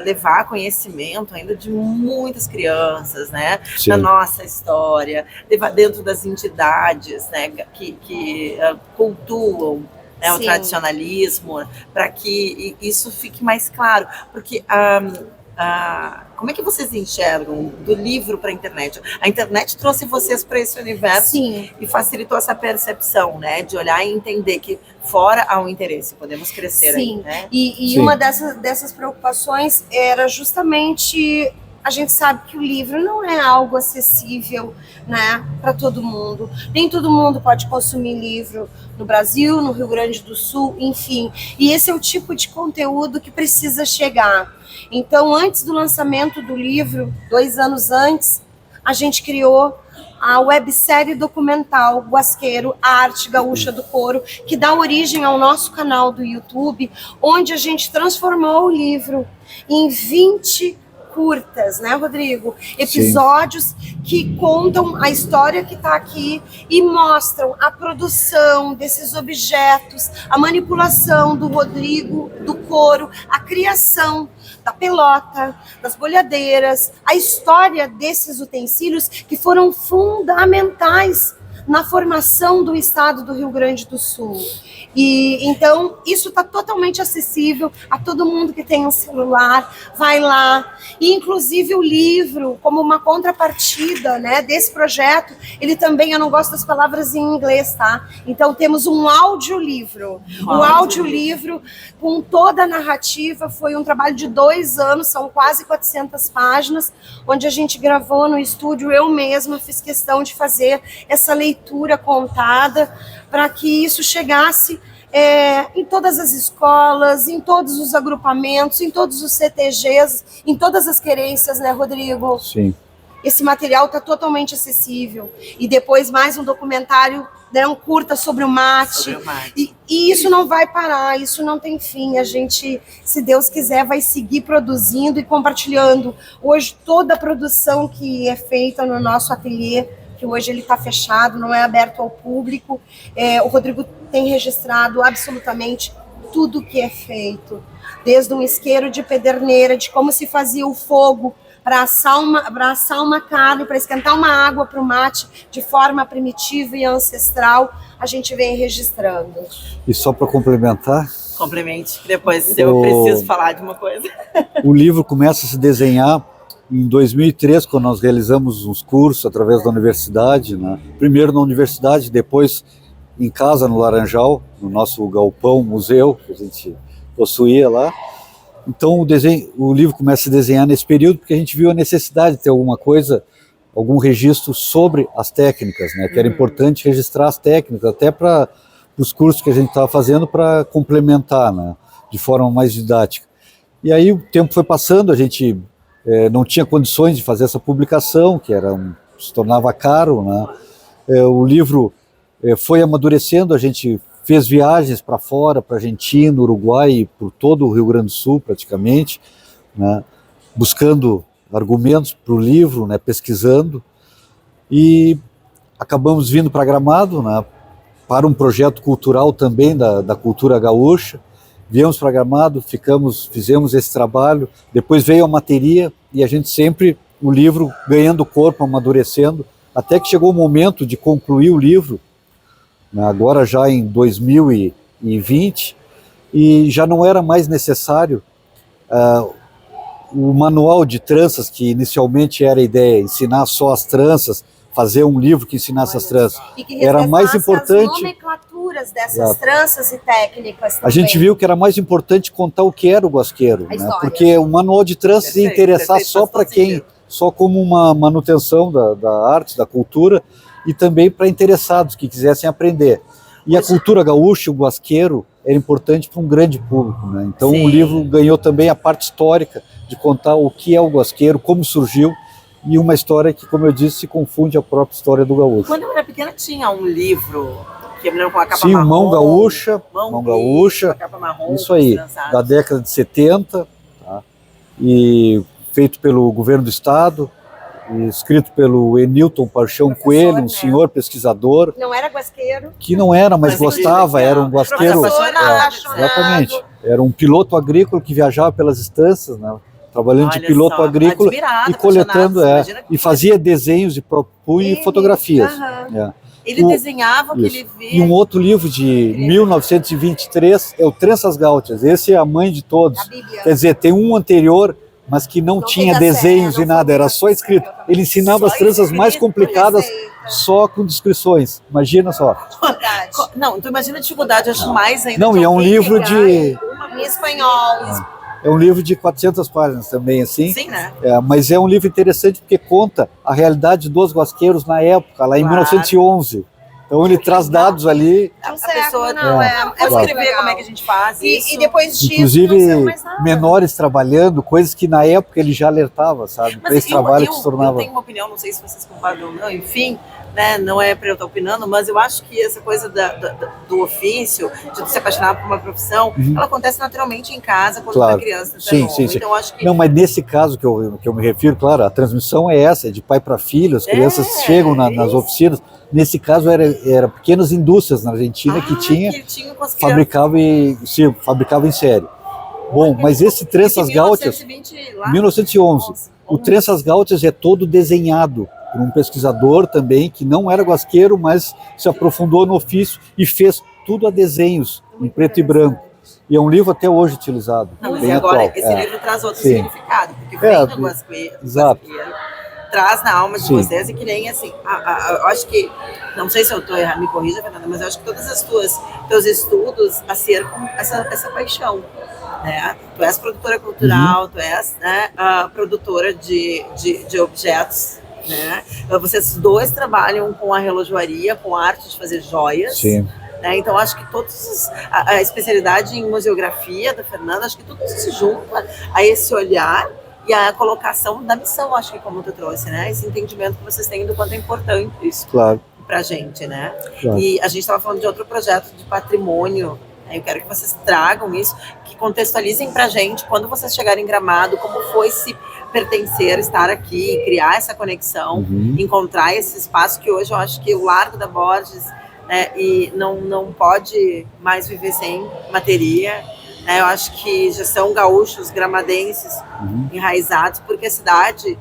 levar conhecimento ainda de muitas crianças, né? Da nossa história, levar dentro das entidades, né? que cultuam, né, o tradicionalismo, para que isso fique mais claro. Porque como é que vocês enxergam do livro para a internet? A internet trouxe vocês para esse universo. Sim. E facilitou essa percepção, né? De olhar e entender que fora há um interesse, podemos crescer. Sim. Aí, né? E uma dessas preocupações era justamente... A gente sabe que o livro não é algo acessível, né, para todo mundo. Nem todo mundo pode consumir livro no Brasil, no Rio Grande do Sul, enfim. E esse é o tipo de conteúdo que precisa chegar. Então, antes do lançamento do livro, 2 anos antes, a gente criou a websérie documental Guasqueiro, a arte gaúcha do couro, que dá origem ao nosso canal do YouTube, onde a gente transformou o livro em 20 curtas, né, Rodrigo? Episódios que contam a história que está aqui e mostram a produção desses objetos, a manipulação do Rodrigo, do couro, a criação da pelota, das bolhadeiras, a história desses utensílios que foram fundamentais na formação do estado do Rio Grande do Sul. E então isso está totalmente acessível a todo mundo que tem um celular, vai lá. E inclusive o livro, como uma contrapartida, né, desse projeto, ele também, eu não gosto das palavras em inglês, tá? Então temos um audiolivro. O audiolivro com toda a narrativa, foi um trabalho de 2 anos, são quase 400 páginas, onde a gente gravou no estúdio, eu mesma fiz questão de fazer essa leitura contada, para que isso chegasse em todas as escolas, em todos os agrupamentos, em todos os CTGs, em todas as querências, né, Rodrigo? Sim. Esse material está totalmente acessível. E depois mais um documentário, né, um curta sobre o mate. E isso não vai parar, isso não tem fim. A gente, se Deus quiser, vai seguir produzindo e compartilhando. Hoje, toda a produção que é feita no nosso ateliê, que hoje ele está fechado, não é aberto ao público, o Rodrigo tem registrado absolutamente tudo que é feito. Desde um isqueiro de pederneira, de como se fazia o fogo para assar uma carne, para esquentar uma água para o mate de forma primitiva e ancestral, a gente vem registrando. E só para complementar, Complemente, que depois eu preciso falar de uma coisa. o livro começa a se desenhar em 2003, quando nós realizamos uns cursos através da universidade, né? Primeiro na universidade, depois em casa, no Laranjal, no nosso galpão, museu, que a gente possuía lá. Então o livro começa a se desenhar nesse período, porque a gente viu a necessidade de ter alguma coisa, algum registro sobre as técnicas, né? Que era importante registrar as técnicas, até para os cursos que a gente estava fazendo, para complementar, né? De forma mais didática. E aí o tempo foi passando, a gente não tinha condições de fazer essa publicação, que se tornava caro, né? O livro foi amadurecendo, a gente fez viagens para fora, para Argentina, Uruguai, por todo o Rio Grande do Sul praticamente, né? Buscando argumentos para o livro, né? Pesquisando, e acabamos vindo para Gramado, né? Para um projeto cultural também da cultura gaúcha. Viemos para Gramado, fizemos esse trabalho, depois veio a materia e a gente sempre, o livro ganhando corpo, amadurecendo, até que chegou o momento de concluir o livro, né, agora já em 2020, e já não era mais necessário o manual de tranças, que inicialmente era a ideia, ensinar só as tranças, fazer um livro que ensinasse as tranças. E que era mais importante as nomenclaturas dessas tranças e técnicas também. A gente viu que era mais importante contar o que era o guasqueiro, né? Porque o manual de tranças ia interessar só para quem, só como uma manutenção da arte, da cultura, e também para interessados que quisessem aprender. E a cultura gaúcha, o guasqueiro, era importante para um grande público, né? Então o livro ganhou também a parte histórica de contar o que é o guasqueiro, como surgiu, e uma história que, como eu disse, se confunde a própria história do gaúcho. Quando eu era pequena tinha um livro que eu me lembro com a capa Sim, marrom. Mão Gaúcha, a capa marrom, isso aí, da década de 70, tá? E feito pelo governo do estado, e escrito pelo Enilton Paixão Coelho, um senhor pesquisador. Não era guasqueiro. Que não era, mas gostava, era um guasqueiro. Exatamente. Era um piloto agrícola que viajava pelas estâncias, né? Trabalhando de piloto agrícola e coletando, e fazia desenhos de próprio punho e fotografias. Ele desenhava o que ele via. E um outro livro de 1923 é o Tranças Gaúchas. Esse é a mãe de todos. Quer dizer, tem um anterior, mas que não tinha desenhos e nada, era só escrito. Ele ensinava as tranças mais complicadas só com descrições. Imagina só. Não, tu imagina a dificuldade, acho mais ainda. Não, e é um livro de... Em espanhol. É um livro de 400 páginas também, assim. Sim, né? Mas é um livro interessante porque conta a realidade dos guasqueiros na época, lá em 1911. Então ele traz dados ali. A pessoa escrever como é que a gente faz isso. E depois disso, inclusive menores trabalhando, coisas que na época ele já alertava, sabe? Para esse trabalho que se tornava... Eu tenho uma opinião, não sei se vocês concordam ou não, enfim, né, não é para eu estar opinando, mas eu acho que essa coisa do ofício, de se apaixonar por uma profissão, ela acontece naturalmente em casa, quando uma criança está nova. Sim. Então, acho que... Não, mas nesse caso que eu me refiro, claro, a transmissão é essa, é de pai para filho, as crianças chegam nas oficinas. Nesse caso era pequenas indústrias na Argentina que fabricavam em série. Bom, mas esse Tranças Gaúchas, 1911, o Tranças Gaúchas é todo desenhado por um pesquisador também, que não era guasqueiro, mas se aprofundou no ofício e fez tudo a desenhos, em preto e branco. E é um livro até hoje utilizado. Não, bem agora atual. Esse livro traz outro significado, porque vem do guasqueiro, traz na alma de vocês, e que nem assim, eu acho que, não sei se eu estou errado, me corrija, Fernanda, mas eu acho que todos os teus estudos acercam essa paixão. Né? Tu és produtora cultural, tu és, né, produtora de objetos. Né? Vocês dois trabalham com a relojoaria, com a arte de fazer joias. Sim. Né? Então acho que a especialidade em museografia da Fernanda, acho que tudo se junta a esse olhar e a colocação da missão, acho que como tu trouxe, né? Esse entendimento que vocês têm do quanto é importante isso pra gente, né? Claro. E a gente estava falando de outro projeto de patrimônio. Eu quero que vocês tragam isso, que contextualizem pra gente, quando vocês chegarem em Gramado, como foi se pertencer, estar aqui, criar essa conexão, encontrar esse espaço que hoje eu acho que o Largo da Borges, né, e não pode mais viver sem materia, né? Eu acho que já são gaúchos, gramadenses, enraizados, porque a cidade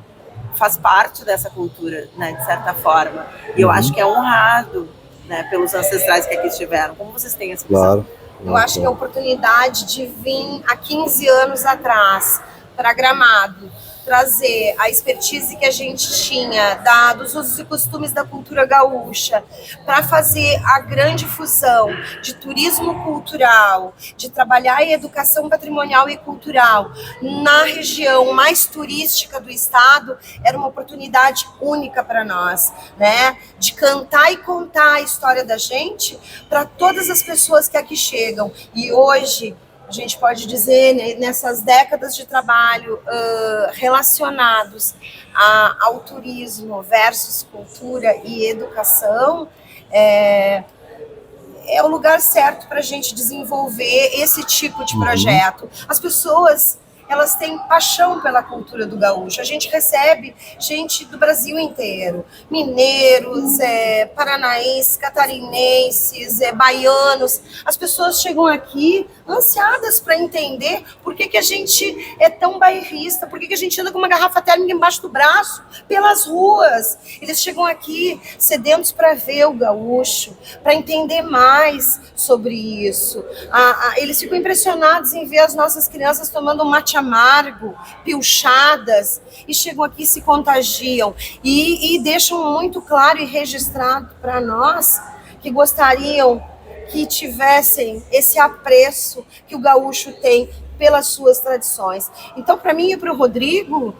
faz parte dessa cultura, né, de certa forma. E eu acho que é honrado, né, pelos ancestrais que aqui estiveram. Como vocês têm essa visão? Claro. Eu acho que a oportunidade de vir há 15 anos atrás para Gramado, trazer a expertise que a gente tinha dos usos e costumes da cultura gaúcha, para fazer a grande fusão de turismo cultural, de trabalhar a educação patrimonial e cultural na região mais turística do estado, era uma oportunidade única para nós, né? De cantar e contar a história da gente para todas as pessoas que aqui chegam. E hoje, a gente pode dizer, né, nessas décadas de trabalho relacionados ao turismo versus cultura e educação, é o lugar certo para a gente desenvolver esse tipo de projeto. As pessoas, elas têm paixão pela cultura do gaúcho. A gente recebe gente do Brasil inteiro, mineiros, paranaenses, catarinenses, baianos. As pessoas chegam aqui ansiadas para entender por que a gente é tão bairrista, por que a gente anda com uma garrafa térmica embaixo do braço, pelas ruas. Eles chegam aqui sedentos para ver o gaúcho, para entender mais sobre isso. Eles ficam impressionados em ver as nossas crianças tomando mate amargo, pilchadas, e chegam aqui e se contagiam. E deixam muito claro e registrado para nós que gostariam que tivessem esse apreço que o gaúcho tem pelas suas tradições. Então, para mim e para o Rodrigo,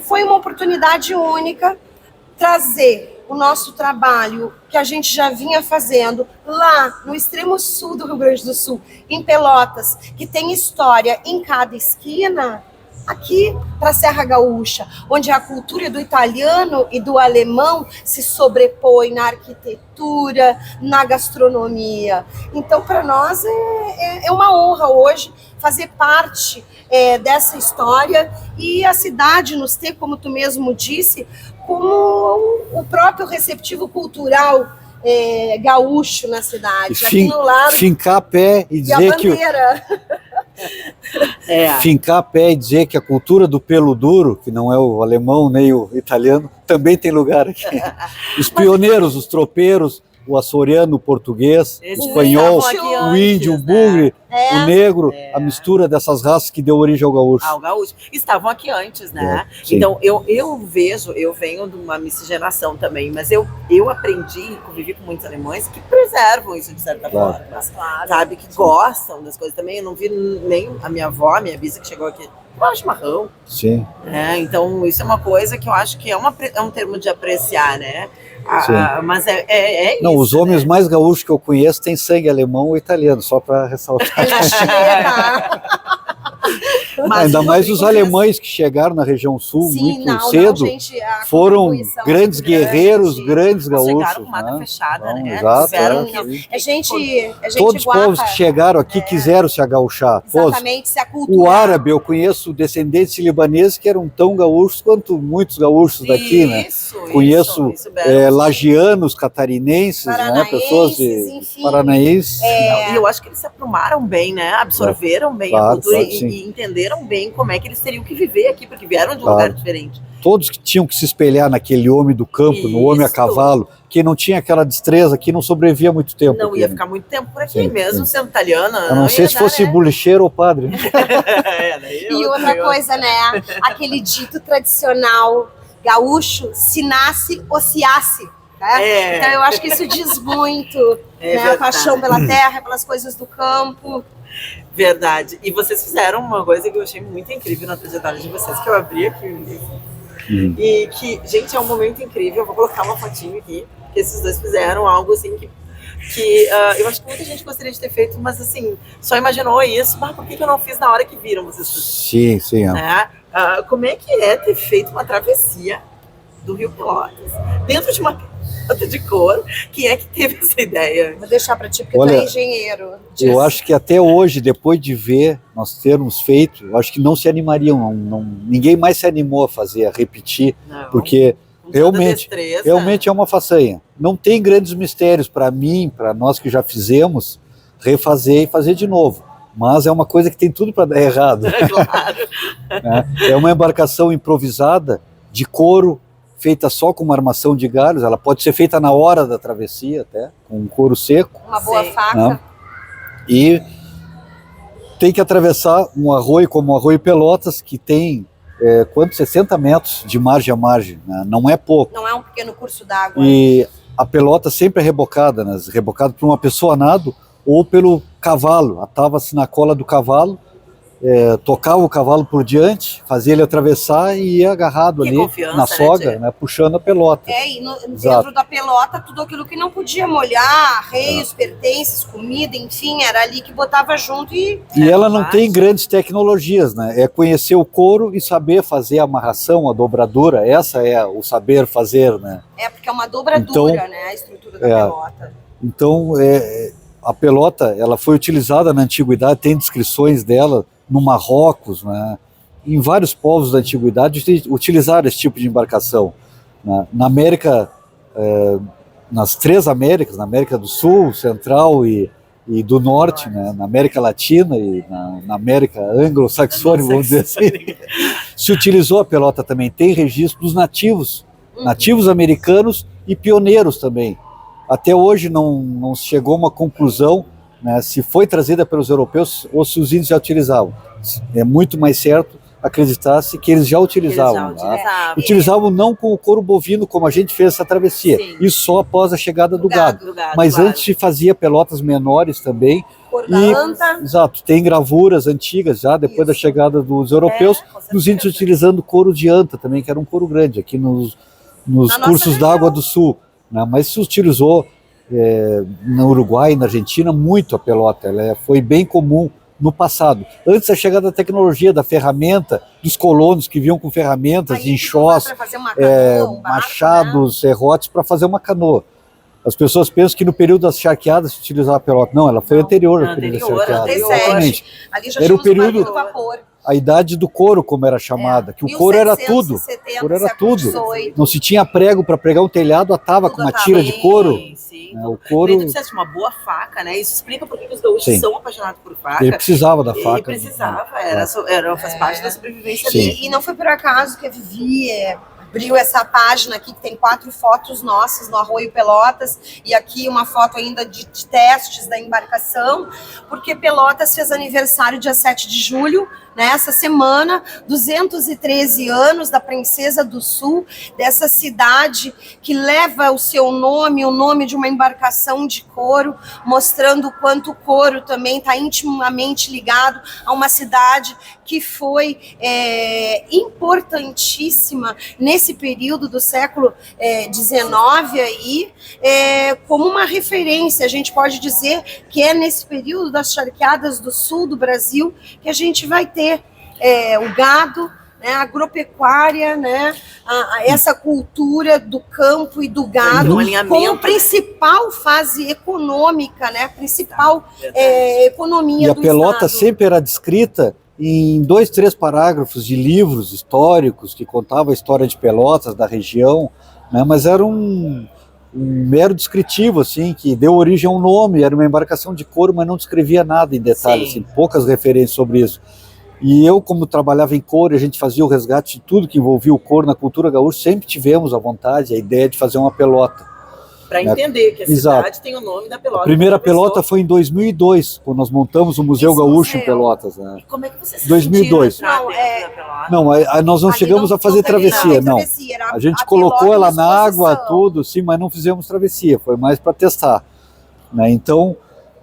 foi uma oportunidade única trazer o nosso trabalho que a gente já vinha fazendo lá no extremo sul do Rio Grande do Sul, em Pelotas, que tem história em cada esquina, aqui para a Serra Gaúcha, onde a cultura do italiano e do alemão se sobrepõe na arquitetura, na gastronomia. Então, para nós é uma honra hoje fazer parte dessa história e a cidade nos ter, como tu mesmo disse, como o próprio receptivo cultural gaúcho na cidade. Aqui no lado, fincar pé e dizer que fincar pé e dizer que a cultura do pelo duro, que não é o alemão nem o italiano, também tem lugar aqui. Os pioneiros, os tropeiros, o açoriano, o português, o espanhol, o índio, o bugre, o negro, a mistura dessas raças que deu origem ao gaúcho. Ao gaúcho. Estavam aqui antes, né? Sim. Então, eu venho de uma miscigenação também, mas eu aprendi, convivi com muitos alemães que preservam isso de certa forma. Claro. Sabe? Que gostam das coisas também. Eu não vi nem a minha avó, a minha bisa que chegou aqui, tomar chimarrão. Sim. Então, isso é uma coisa que eu acho que é um termo de apreciar, né? Mas é isso. Não, os homens mais gaúchos que eu conheço têm sangue alemão ou italiano, só para ressaltar. Ainda mais os alemães que chegaram na região sul muito cedo, foram grandes guerreiros, grandes gaúchos. Chegaram com mata fechada, né? Exato. Todos os povos que chegaram aqui quiseram se agauchar. Exatamente, se aculturar. O árabe, eu conheço descendentes libaneses que eram tão gaúchos quanto muitos gaúchos daqui, né? Conheço lagianos, catarinenses, né? Pessoas paranaenses. E eu acho que eles se aprumaram bem, né? Absorveram bem a cultura e entenderam bem como é que eles teriam que viver aqui, porque vieram de um lugar diferente. Todos que tinham que se espelhar naquele homem do campo, no homem a cavalo, que não tinha aquela destreza, que não sobrevivia muito tempo. Não ia ficar muito tempo por aqui, mesmo sendo italiana. Eu não sei se fosse bolicheiro ou padre. E outra coisa, né? Aquele dito tradicional gaúcho, se nasce ou se asse. Né? Então eu acho que isso diz muito, né? A paixão pela terra, pelas coisas do campo. Verdade. E vocês fizeram uma coisa que eu achei muito incrível na trajetória de vocês, que eu abri aqui o livro. E que, gente, é um momento incrível. Eu vou colocar uma fotinho aqui, que esses dois fizeram algo assim que eu acho que muita gente gostaria de ter feito, mas assim, só imaginou isso. Por que eu não fiz na hora que viram vocês? Sim. Né? Como é que é ter feito uma travessia do Rio Pelotas dentro de uma pedra de couro? Quem é que teve essa ideia? Vou deixar para ti, porque tu é engenheiro. Eu acho que até hoje, depois de ver nós termos feito, eu acho que não se animariam, ninguém mais se animou a fazer, a repetir, porque realmente é uma façanha. Não tem grandes mistérios para mim, para nós que já fizemos, refazer e fazer de novo. mas é uma coisa que tem tudo para dar errado. Claro. Né? É uma embarcação improvisada, de couro, feita só com uma armação de galhos, ela pode ser feita na hora da travessia até, com um couro seco. Uma boa Sim. faca. Né? E tem que atravessar um arroio como o Arroio Pelotas, que tem 60 metros de margem a margem, né? Não é pouco. Não é um pequeno curso d'água. Né? E a pelota sempre é rebocada, né? Rebocada por uma pessoa a nado ou pelo cavalo. Atava-se na cola do cavalo, tocava o cavalo por diante, fazia ele atravessar e ia agarrado Que ali confiança, na soga, né, né? Puxando a pelota. E dentro da pelota, tudo aquilo que não podia molhar, reios, pertences, comida, enfim, era ali que botava junto E ela não tem grandes tecnologias, né? É conhecer o couro e saber fazer a amarração, a dobradura. Essa é o saber fazer, né? Porque é uma dobradura, né? A estrutura da pelota. Então, a pelota, ela foi utilizada na antiguidade, tem descrições dela no Marrocos, né? Em vários povos da antiguidade utilizaram esse tipo de embarcação. Né? Na América, nas 3 Américas, na América do Sul, Central e do Norte, né? Na América Latina e na América anglo-saxônica, vamos dizer assim, se utilizou a pelota também. Tem registro dos nativos americanos e pioneiros também. Até hoje não se chegou a uma conclusão, né, se foi trazida pelos europeus ou se os índios já utilizavam. É muito mais certo acreditar-se que eles já utilizavam. Utilizavam não com o couro bovino, como a gente fez essa travessia. Sim. Isso só após a chegada do gado. Mas claro. antes se fazia pelotas menores também. Cor da anta. Exato, tem gravuras antigas já, depois da chegada dos europeus, os índios utilizando couro de anta também, que era um couro grande, aqui nos cursos d'água do sul. Né? Mas se utilizou no Uruguai e na Argentina muito a pelota, ela foi bem comum no passado. Antes da chegada da tecnologia, da ferramenta, dos colonos que vinham com ferramentas, enxós, machados, serrotes para fazer uma canoa. As pessoas pensam que no período das charqueadas se utilizava a pelota. Não, ela foi anterior ao período das charqueadas. Exatamente. Ali já era o período do vapor. A idade do couro, como era chamada, que o couro era tudo. O couro era tudo. 18. Não se tinha prego para pregar um telhado, atava com uma tira de couro. Sim. O couro. Tu precisasse de uma boa faca, né? Isso explica por que os gaúchos são apaixonados por faca. Ele precisava da faca. Ele precisava, faz parte da sobrevivência Sim. dele. E não foi por acaso que a Vivi abriu essa página aqui, que tem 4 fotos nossas no Arroio Pelotas, e aqui uma foto ainda de testes da embarcação, porque Pelotas fez aniversário dia 7 de julho, nessa semana, 213 anos da Princesa do Sul, dessa cidade que leva o seu nome, o nome de uma embarcação de couro, mostrando o quanto o couro também está intimamente ligado a uma cidade que foi importantíssima nesse período do século XIX aí, como uma referência. A gente pode dizer que é nesse período das charqueadas do sul do Brasil que a gente vai ter o gado, né, a agropecuária, né, essa cultura do campo e do gado como principal fase econômica, né, principal economia do estado. E a pelota estado. sempre era descrita em 2, 3 parágrafos de livros históricos que contavam a história de Pelotas, da região, né, mas era um mero descritivo, assim, que deu origem a um nome, era uma embarcação de couro, mas não descrevia nada em detalhe, assim, poucas referências sobre isso. E eu, como trabalhava em couro, a gente fazia o resgate de tudo que envolvia o couro na cultura gaúcha, sempre tivemos a vontade, a ideia de fazer uma pelota. Para entender que a cidade tem o nome da pelota. A primeira pelota foi em 2002, quando nós montamos o Museu Gaúcho em Pelotas. Né? E como é que você se 2002. Nós não chegamos a fazer travessia, não. A gente colocou ela na água, tudo, sim, mas não fizemos travessia, foi mais para testar. Né? Então,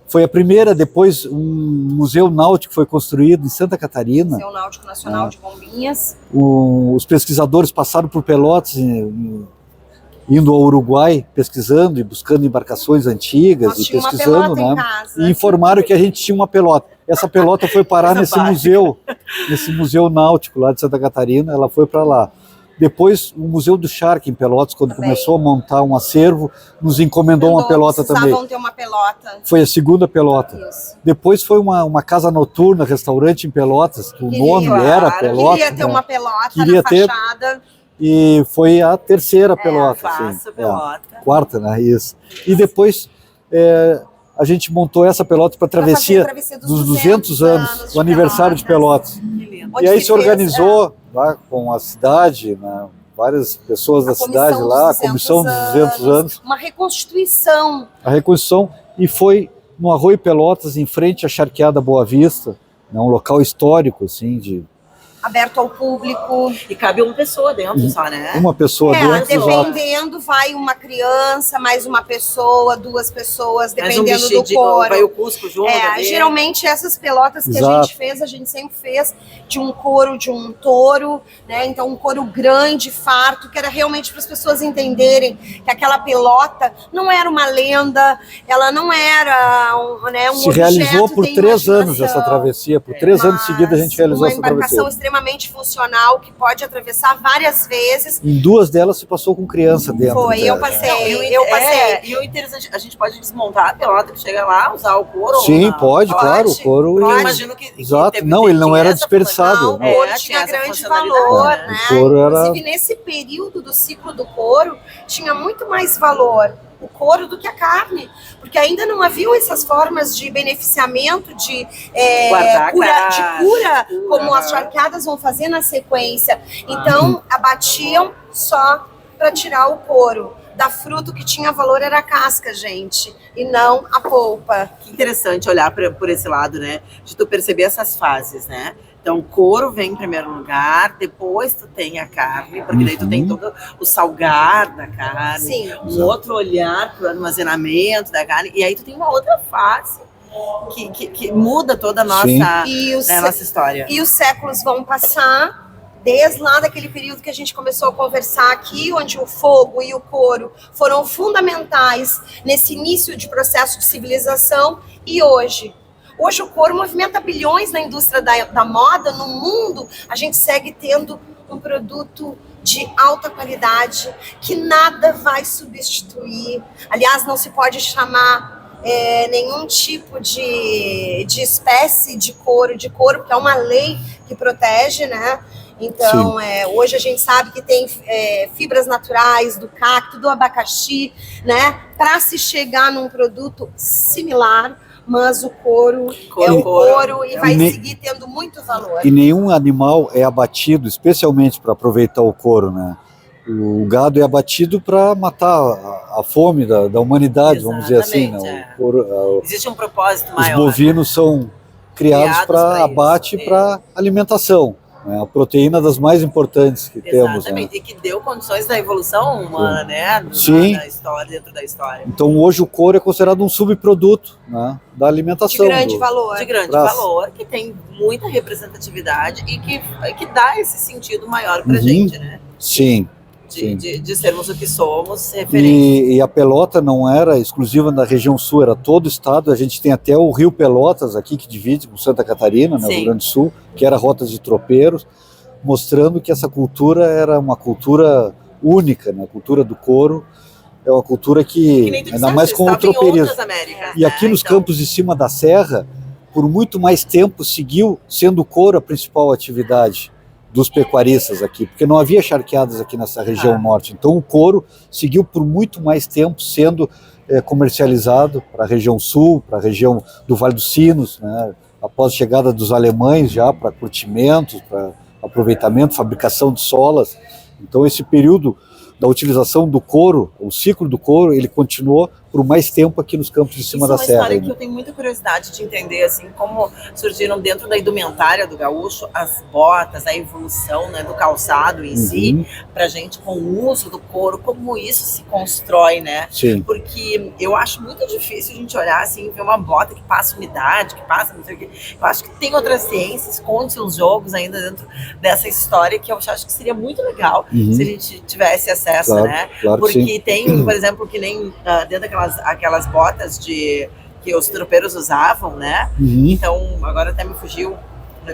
foi a primeira, depois um museu náutico foi construído em Santa Catarina. Museu Náutico Nacional de Bombinhas. Os pesquisadores passaram por Pelotas, indo ao Uruguai, pesquisando e buscando embarcações antigas e pesquisando, né? E informaram que a gente tinha uma pelota. Essa pelota foi parar nesse museu náutico lá de Santa Catarina, ela foi para lá. Depois, o Museu do Charque em Pelotas, quando começou a montar um acervo, nos encomendou uma pelota também. Ter uma pelota. Foi a segunda pelota. Isso. Depois foi uma casa noturna, restaurante em Pelotas, que o nome era Pelota. Queria ter uma pelota na fachada. E foi a terceira pelota. Pelota. Quarta, né? Isso. E depois a gente montou essa Pelotas para a Pra fazer a travessia travessia dos 200 anos, de do aniversário de Pelotas. Que lindo. Onde E aí se se fez, organizou lá com a cidade, né, várias pessoas da cidade lá, a comissão dos 200 anos, uma reconstituição. a reconstrução, e foi no Arroio Pelotas, em frente à Charqueada Boa Vista, né, um local histórico, assim, de Aberto ao público. E cabe uma pessoa dentro só, né? uma pessoa dentro, exato. Dependendo, vai uma criança, mais uma pessoa, 2 pessoas, Mais um dependendo do vestidinho, coro. vai o Cusco junto ali. Geralmente essas pelotas que Exato. a gente sempre fez de um coro, de um touro, né? Então um coro grande, farto, que era realmente para as pessoas entenderem que aquela pelota não era uma lenda, ela não era um Se objeto realizou por de 3 anos imaginação. essa travessia, por 3 anos seguidos a gente realizou essa Uma embarcação travessia. extremamente funcional que pode atravessar várias vezes. Em 2 delas se passou com criança dentro. Foi, né? eu passei. E o interessante, a gente pode desmontar a pelota que chega lá, usar o couro? Sim, ou não? pode, claro, o couro. Porque eu imagino que Exato, não, ele não tinha era essa dispersado. função. Não, o couro É, tinha essa grande funcionalidade. valor, É, né? o couro era- Inclusive, nesse período do ciclo do couro, tinha muito mais valor o couro do que a carne, porque ainda não haviam essas formas de beneficiamento, de Guardar a cura, carne, como as charqueadas vão fazer na sequência. Então, abatiam só para tirar o couro. Da fruta, o que tinha valor era a casca, gente, e não a polpa. Que interessante olhar por esse lado, né? De tu perceber essas fases, né? Então, o couro vem em primeiro lugar, depois tu tem a carne, porque daí tu tem todo o salgar da carne, Sim. um outro olhar para o armazenamento da carne, e aí tu tem uma outra fase que muda toda a nossa, E os, né, nossa história. e os séculos vão passar, desde lá daquele período que a gente começou a conversar aqui, onde o fogo e o couro foram fundamentais nesse início de processo de civilização, e hoje. Hoje o couro movimenta bilhões na indústria da moda, no mundo. A gente segue tendo um produto de alta qualidade que nada vai substituir. Aliás, não se pode chamar nenhum tipo de espécie de couro, porque é uma lei que protege, né? Então, hoje a gente sabe que tem fibras naturais do cacto, do abacaxi, né? Para se chegar num produto similar, mas o couro é o couro e vai seguir tendo muito valor. E nenhum animal é abatido, especialmente para aproveitar o couro, né? O gado é abatido para matar a fome da humanidade, vamos dizer assim, né? O couro, existe um propósito maior. Os bovinos são criados para abate e para alimentação. Né? A proteína das mais importantes que temos. Né? E que deu condições da evolução humana, né? Sim. Na história, dentro da história. Então hoje o couro é considerado um subproduto, né, da alimentação. De grande valor. De grande valor, que tem muita representatividade e que dá esse sentido maior pra gente, né? Sim. De sermos o que somos, referência. E a Pelota não era exclusiva da região sul, era todo o estado. A gente tem até o Rio Pelotas aqui, que divide com Santa Catarina, né, o Rio Grande do Sul, que era rota de tropeiros, mostrando que essa cultura era uma cultura única, né, a cultura do couro. É uma cultura que ainda mais com o tropeirismo. E aqui nos campos de cima da serra, por muito mais tempo, seguiu sendo o couro a principal atividade dos pecuaristas aqui, porque não havia charqueadas aqui nessa região norte. Então o couro seguiu por muito mais tempo sendo comercializado para a região sul, para a região do Vale dos Sinos, né, após a chegada dos alemães já para curtimentos, para aproveitamento, fabricação de solas. Então esse período da utilização do couro, o ciclo do couro, ele continuou por mais tempo aqui nos campos de cima da serra. Isso é uma história que eu tenho muita curiosidade de entender, assim, como surgiram dentro da indumentária do gaúcho as botas, a evolução, né, do calçado em si, pra gente com o uso do couro, como isso se constrói, né? Sim. Porque eu acho muito difícil a gente olhar assim, ver uma bota que passa umidade, que passa não sei o quê. Eu acho que tem outras ciências, esconde uns jogos ainda dentro dessa história que eu acho que seria muito legal se a gente tivesse acesso, claro, né? Claro. Porque tem, por exemplo, que nem dentro aquelas botas que os tropeiros usavam, né? Então, agora até me fugiu,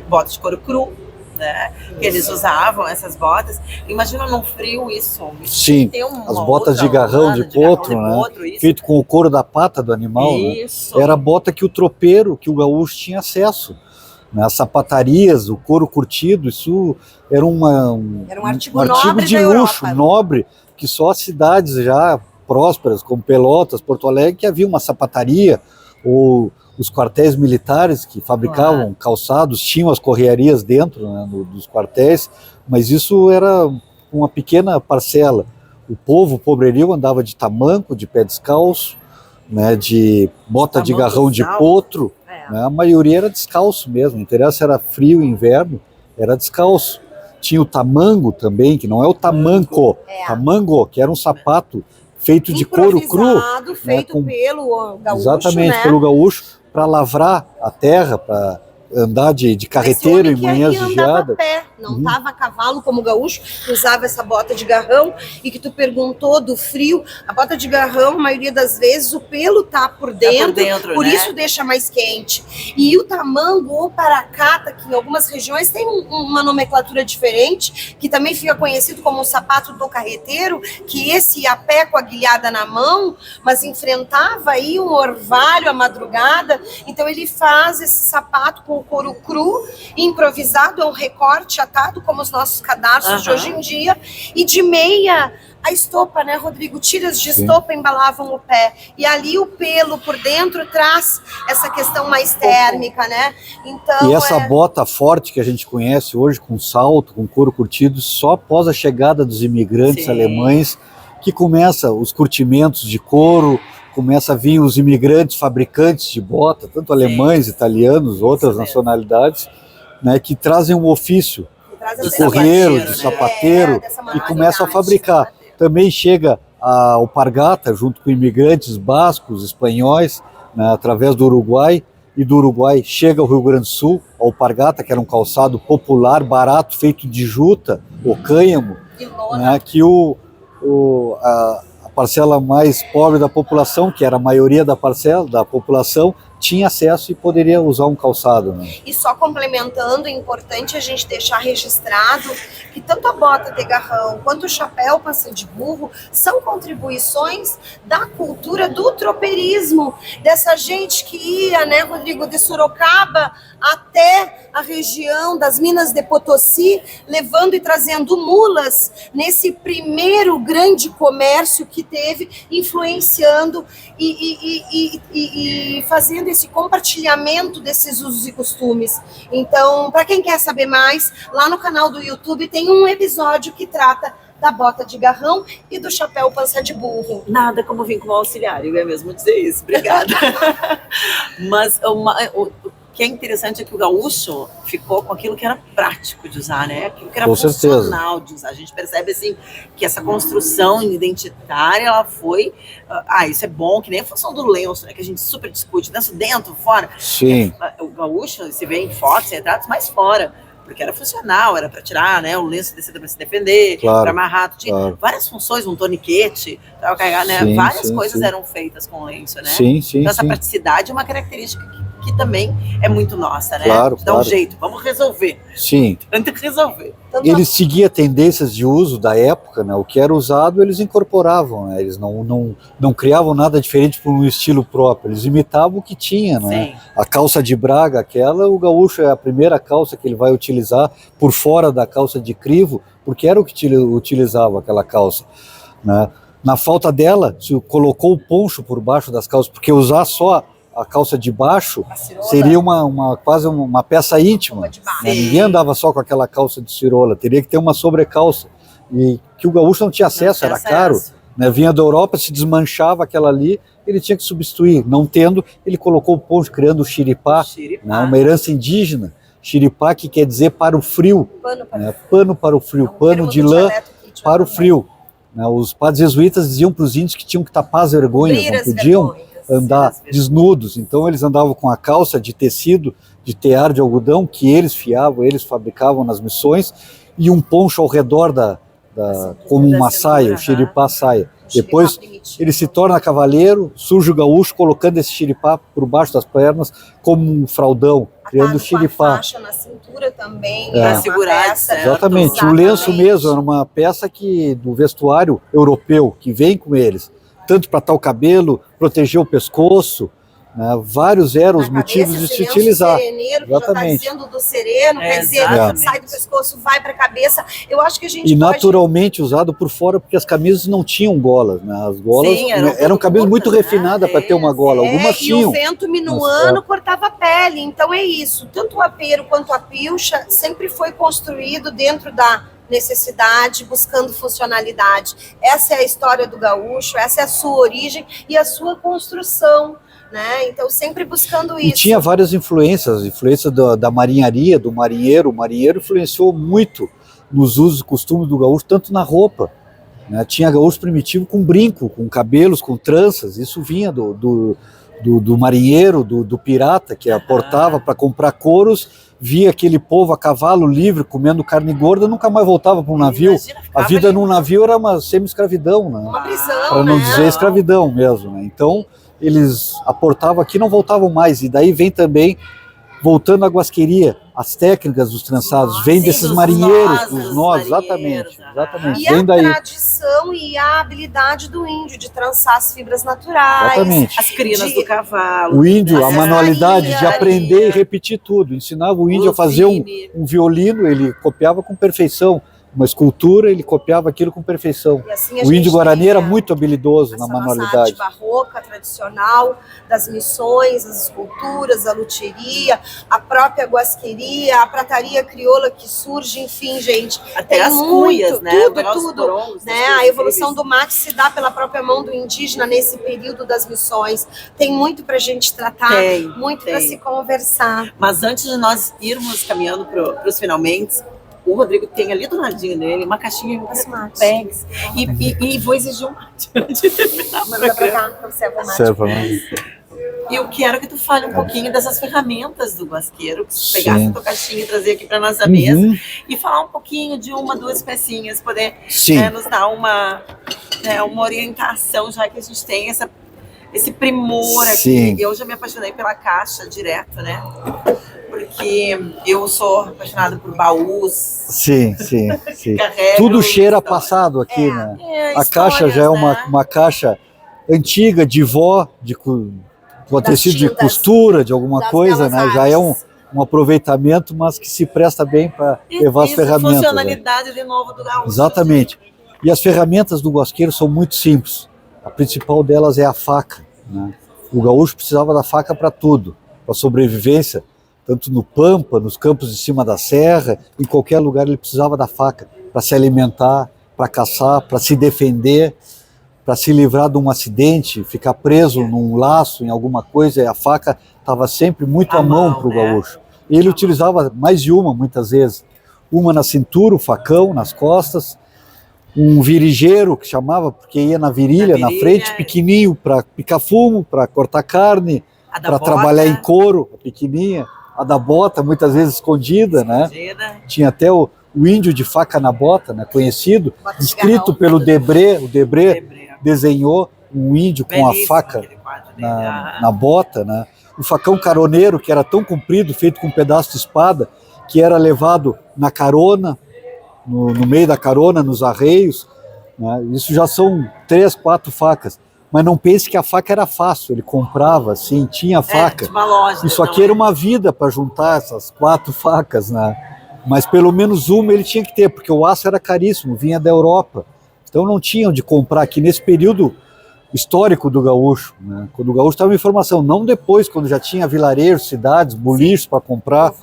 botas de couro cru, né? Que eles usavam, essas botas. Imagina num frio isso. Sim, as botas de garrão, de potro, né? Feito com o couro da pata do animal, isso. Né? Era a bota que o tropeiro, que o gaúcho tinha acesso. As sapatarias, o couro curtido, isso era um artigo de luxo, nobre, que só as cidades já prósperas, como Pelotas, Porto Alegre, que havia uma sapataria ou os quartéis militares que fabricavam calçados, tinham as correarias dentro, né, dos quartéis, mas isso era uma pequena parcela. O povo pobreril andava de tamanco, de pé descalço, né, de bota de garrão de potro, né, a maioria era descalço mesmo, o interesse era frio e inverno, era descalço. Tinha o tamango também, que não é o tamanco, tamango, que era um sapato feito de couro cru. Feito, né, pelo gaúcho, exatamente, né? Pelo gaúcho, para lavrar a terra, para andar de carreteiro em manhãs de geada. Não tava a cavalo como o gaúcho, que usava essa bota de garrão, e que tu perguntou do frio, a bota de garrão, a maioria das vezes, o pelo tá por dentro, por né? isso deixa mais quente. E o tamango ou paracata, que em algumas regiões tem uma nomenclatura diferente, que também fica conhecido como o sapato do carreteiro, que esse ia a pé com a guilhada na mão, mas enfrentava aí um orvalho à madrugada, então ele faz esse sapato com o couro cru, improvisado, é um recorte atado, como os nossos cadarços de hoje em dia, e de meia, a estopa, né, Rodrigo? Tiras de estopa embalavam o pé, e ali o pelo por dentro traz essa questão mais térmica, né? Então, e essa bota forte que a gente conhece hoje, com salto, com couro curtido, só após a chegada dos imigrantes alemães, que começa os curtimentos de couro, começa a vir os imigrantes fabricantes de bota, tanto alemães, italianos, outras nacionalidades, né, que trazem um ofício de correeiro, de sapateiro, e começam a fabricar. Também chega a alpargata, junto com imigrantes bascos, espanhóis, né, através do Uruguai, e do Uruguai chega ao Rio Grande do Sul, a alpargata, que era um calçado popular, barato, feito de juta, ou cânhamo, né, que a parcela mais pobre da população, que era a maioria da parcela da população, tinha acesso e poderia usar um calçado, né? E só complementando, é importante a gente deixar registrado que tanto a bota de garrão quanto o chapéu pança de burro são contribuições da cultura do tropeirismo, dessa gente que ia, né, Rodrigo, de Sorocaba até a região das Minas de Potosí, levando e trazendo mulas nesse primeiro grande comércio que teve, influenciando e fazendo esse compartilhamento desses usos e costumes. Então, para quem quer saber mais, lá no canal do YouTube tem um episódio que trata da bota de garrão e do chapéu pança de burro. Nada como vir com um auxiliar, eu ia mesmo dizer isso, obrigada. Mas o que é interessante é que o gaúcho ficou com aquilo que era prático de usar, né? Aquilo que era funcional de usar. A gente percebe, assim, que essa construção identitária, ela foi... isso é bom, que nem a função do lenço, né? Que a gente super discute, lenço dentro, fora. Sim. O gaúcho, se vê em fotos, em retratos, mais fora. Porque era funcional, era para tirar, né, o lenço descido para se defender, para amarrar, tinha várias funções, um toniquete, para carregar, né, várias coisas eram feitas com lenço, né? Então essa praticidade é uma característica que também é muito nossa, né? Dá um jeito, vamos resolver. Sim. Tenta resolver. Eles seguiam tendências de uso da época, né? O que era usado eles incorporavam, né? Eles não criavam nada diferente por um estilo próprio, eles imitavam o que tinha, né? A calça de Braga, o gaúcho é a primeira calça que ele vai utilizar por fora da calça de crivo, porque era o que utilizava aquela calça, né? Na falta dela, se colocou o poncho por baixo das calças, porque usar só a calça de baixo seria quase uma peça íntima, né? Ninguém andava só com aquela calça de cirola, teria que ter uma sobrecalça, e que o gaúcho não tinha acesso, era caro, né? Vinha da Europa, se desmanchava aquela ali, ele tinha que substituir, não tendo, ele colocou o poncho, criando o xiripá, né? Uma herança indígena, xiripá, que quer dizer para o frio, pano para o frio, pano de lã para o frio, né? Os padres jesuítas diziam para os índios que tinham que tapar as vergonhas, não podiam andar desnudos, então eles andavam com a calça de tecido, de tear de algodão, que eles fiavam, eles fabricavam nas missões, e um poncho ao redor como uma saia, o xiripá saia. Depois ele se torna cavaleiro, surge o gaúcho colocando esse xiripá por baixo das pernas como um fraldão, criando o xiripá. Faixa na cintura também, para segurar. Exatamente, o lenço mesmo era uma peça do vestuário europeu, que vem com eles, tanto para tal cabelo, proteger o pescoço, né? Vários eram os Na motivos cabeça, de se silêncio utilizar. sereneiro, que Exatamente. já está dizendo do sereno, quer dizer, exatamente. sai do pescoço, vai para a cabeça. Eu acho que a gente E pode... naturalmente usado por fora, porque as camisas não tinham golas, né? As golas Sim, eram camisas muito curtas, né? refinadas para ter uma gola. Algumas e tinham. o vento minuano cortava a pele. Então é isso. Tanto o apeiro quanto a pilcha sempre foi construído dentro da necessidade, buscando funcionalidade. Essa é a história do gaúcho, essa é a sua origem e a sua construção, né? Então sempre buscando isso. E tinha várias influências, da marinharia, do marinheiro. O marinheiro influenciou muito nos usos e costumes do gaúcho, tanto na roupa, né? Tinha gaúcho primitivo com brinco, com cabelos, com tranças. Isso vinha do marinheiro, do pirata, que aportava para comprar couros, via aquele povo a cavalo livre, comendo carne gorda, nunca mais voltava para um navio. Imagina, A vida num navio era uma semi-escravidão, né? Uma prisão, Para não né? dizer escravidão mesmo, né? Então, eles aportavam aqui e não voltavam mais. E daí vem também, voltando à guasqueria, as técnicas dos trançados, vem sim, desses dos marinheiros, nós, dos dos nós, marinheiros, exatamente. E a Vem daí. tradição e a habilidade do índio de trançar as fibras naturais. Exatamente. As crinas de- do cavalo. O índio, né? a manualidade de Maria. aprender e repetir tudo. Ensinava o índio a fazer um violino, ele copiava com perfeição. Uma escultura, ele copiava aquilo com perfeição. E assim a O gente índio Guarani tem era muito habilidoso essa na nossa manualidade. arte barroca, tradicional, das missões, as esculturas, a luthieria, a própria guasqueria, a prataria crioula que surge, enfim, gente. Até tem as muito, cuias, né? tudo, Os tudo. porongos, Né? as coisas A evolução incríveis. do mate se dá pela própria mão do indígena nesse período das missões. Tem muito para a gente tratar, Tem, muito para tem. se conversar. Mas antes de nós irmos caminhando para os finalmente, o Rodrigo tem ali do ladinho dele uma caixinha Esse com mate. bags. E vou exigir um mate antes de terminar o Manda pra programa. cá, pra você, mate. Serve, né? E eu quero que tu fale um pouquinho dessas ferramentas do guasqueiro, que tu pegasse a tua caixinha e trazer aqui para nossa mesa, e falar um pouquinho de uma, duas pecinhas, poder Sim. nos dar uma orientação, já que a gente tem esse primor Sim. aqui. Eu já me apaixonei pela caixa direto, né? Porque eu sou apaixonada por baús. Sim. Carrego Tudo cheira história. passado aqui, né? A Histórias, caixa já é né? uma caixa antiga, de vó, com tecido de tintas, costura, de alguma das coisa, belas né? Já é artes. um aproveitamento, mas que se presta bem para levar as Isso, ferramentas. Né? funcionalidade de novo do gaúcho. Exatamente. E as ferramentas do guasqueiro são muito simples. A principal delas é a faca, né? O gaúcho precisava da faca para tudo, para sobrevivência, tanto no pampa, nos campos de cima da serra, em qualquer lugar ele precisava da faca para se alimentar, para caçar, para se defender, para se livrar de um acidente, ficar preso num laço, em alguma coisa. E a faca estava sempre muito à mão para o né? gaúcho. E ele utilizava mais de uma, muitas vezes. Uma na cintura, o facão, nas costas, um virigeiro, que chamava, porque ia na virilha, na frente, pequenininho, para picar fumo, para cortar carne, para trabalhar em couro, a pequenininha. A da bota, muitas vezes escondida, né? Tinha até o índio de faca na bota, né? Conhecido, escrito pelo Debré. O Debré desenhou um índio com a faca na bota, né? O facão caroneiro, que era tão comprido, feito com um pedaço de espada, que era levado na carona, no meio da carona, nos arreios, né? Isso já são 3, 4 facas. Mas não pense que a faca era fácil, ele comprava, assim, tinha faca. Uma loja, isso aqui era uma vida para juntar essas 4 facas, né? Mas pelo menos uma ele tinha que ter, porque o aço era caríssimo, vinha da Europa. Então não tinham de comprar aqui nesse período histórico do gaúcho, né? Quando o gaúcho estava em formação, não depois, quando já tinha vilarejos, cidades, bolichos para comprar.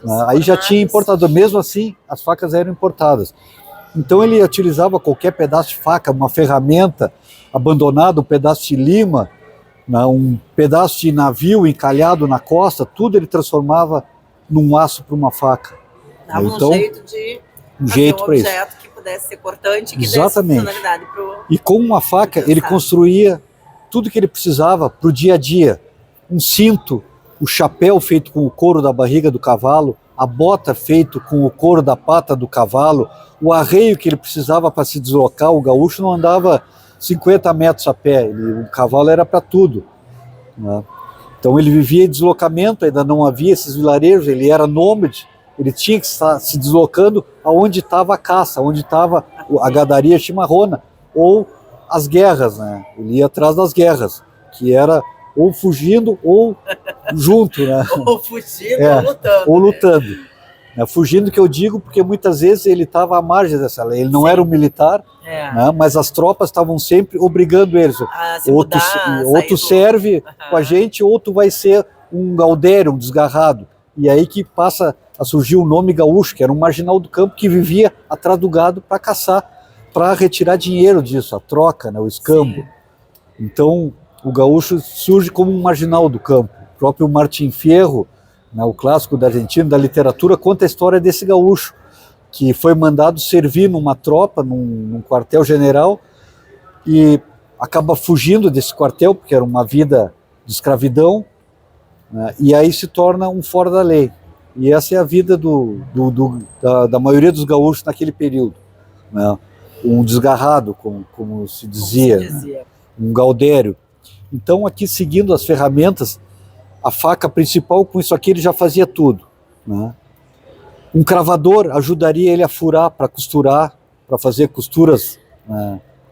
Né? Aí já tinha importador, mesmo assim as facas eram importadas. Então ele utilizava qualquer pedaço de faca, uma ferramenta abandonada, um pedaço de lima, né, um pedaço de navio encalhado na costa, tudo ele transformava num aço para uma faca. Dava então, um jeito de fazer um objeto que pudesse ser cortante e que desse funcionalidade pro... E com uma faca ele construía tudo que ele precisava para o dia a dia. Um cinto, o chapéu feito com o couro da barriga do cavalo, a bota feito com o couro da pata do cavalo, o arreio que ele precisava para se deslocar. O gaúcho não andava 50 metros a pé, o cavalo era para tudo, né? Então ele vivia em deslocamento, ainda não havia esses vilarejos, ele era nômade, ele tinha que estar se deslocando aonde estava a caça, onde estava a gadaria chimarrona, ou as guerras, né? Ele ia atrás das guerras, que era ou fugindo ou junto, né? Ou fugindo ou lutando. Ou lutando. Né? Fugindo que eu digo porque muitas vezes ele estava à margem dessa lei. Ele não era um militar, né? Mas as tropas estavam sempre obrigando eles. Ou tu serve com a gente, ou tu vai ser um gaudério, um desgarrado. E aí que passa a surgir o nome gaúcho, que era um marginal do campo que vivia atrás do gado para caçar, para retirar dinheiro disso, a troca, né? O escambo. Sim. Então, o gaúcho surge como um marginal do campo. O próprio Martim Fierro, né, o clássico da Argentina, da literatura, conta a história desse gaúcho, que foi mandado servir numa tropa, num quartel-general, e acaba fugindo desse quartel, porque era uma vida de escravidão, né, e aí se torna um fora da lei. E essa é a vida da maioria dos gaúchos naquele período. Né, um desgarrado, como se dizia, né, um gaudério. Então, aqui, seguindo as ferramentas, a faca principal, com isso aqui ele já fazia tudo. Né? Um cravador ajudaria ele a furar, para costurar, para fazer costuras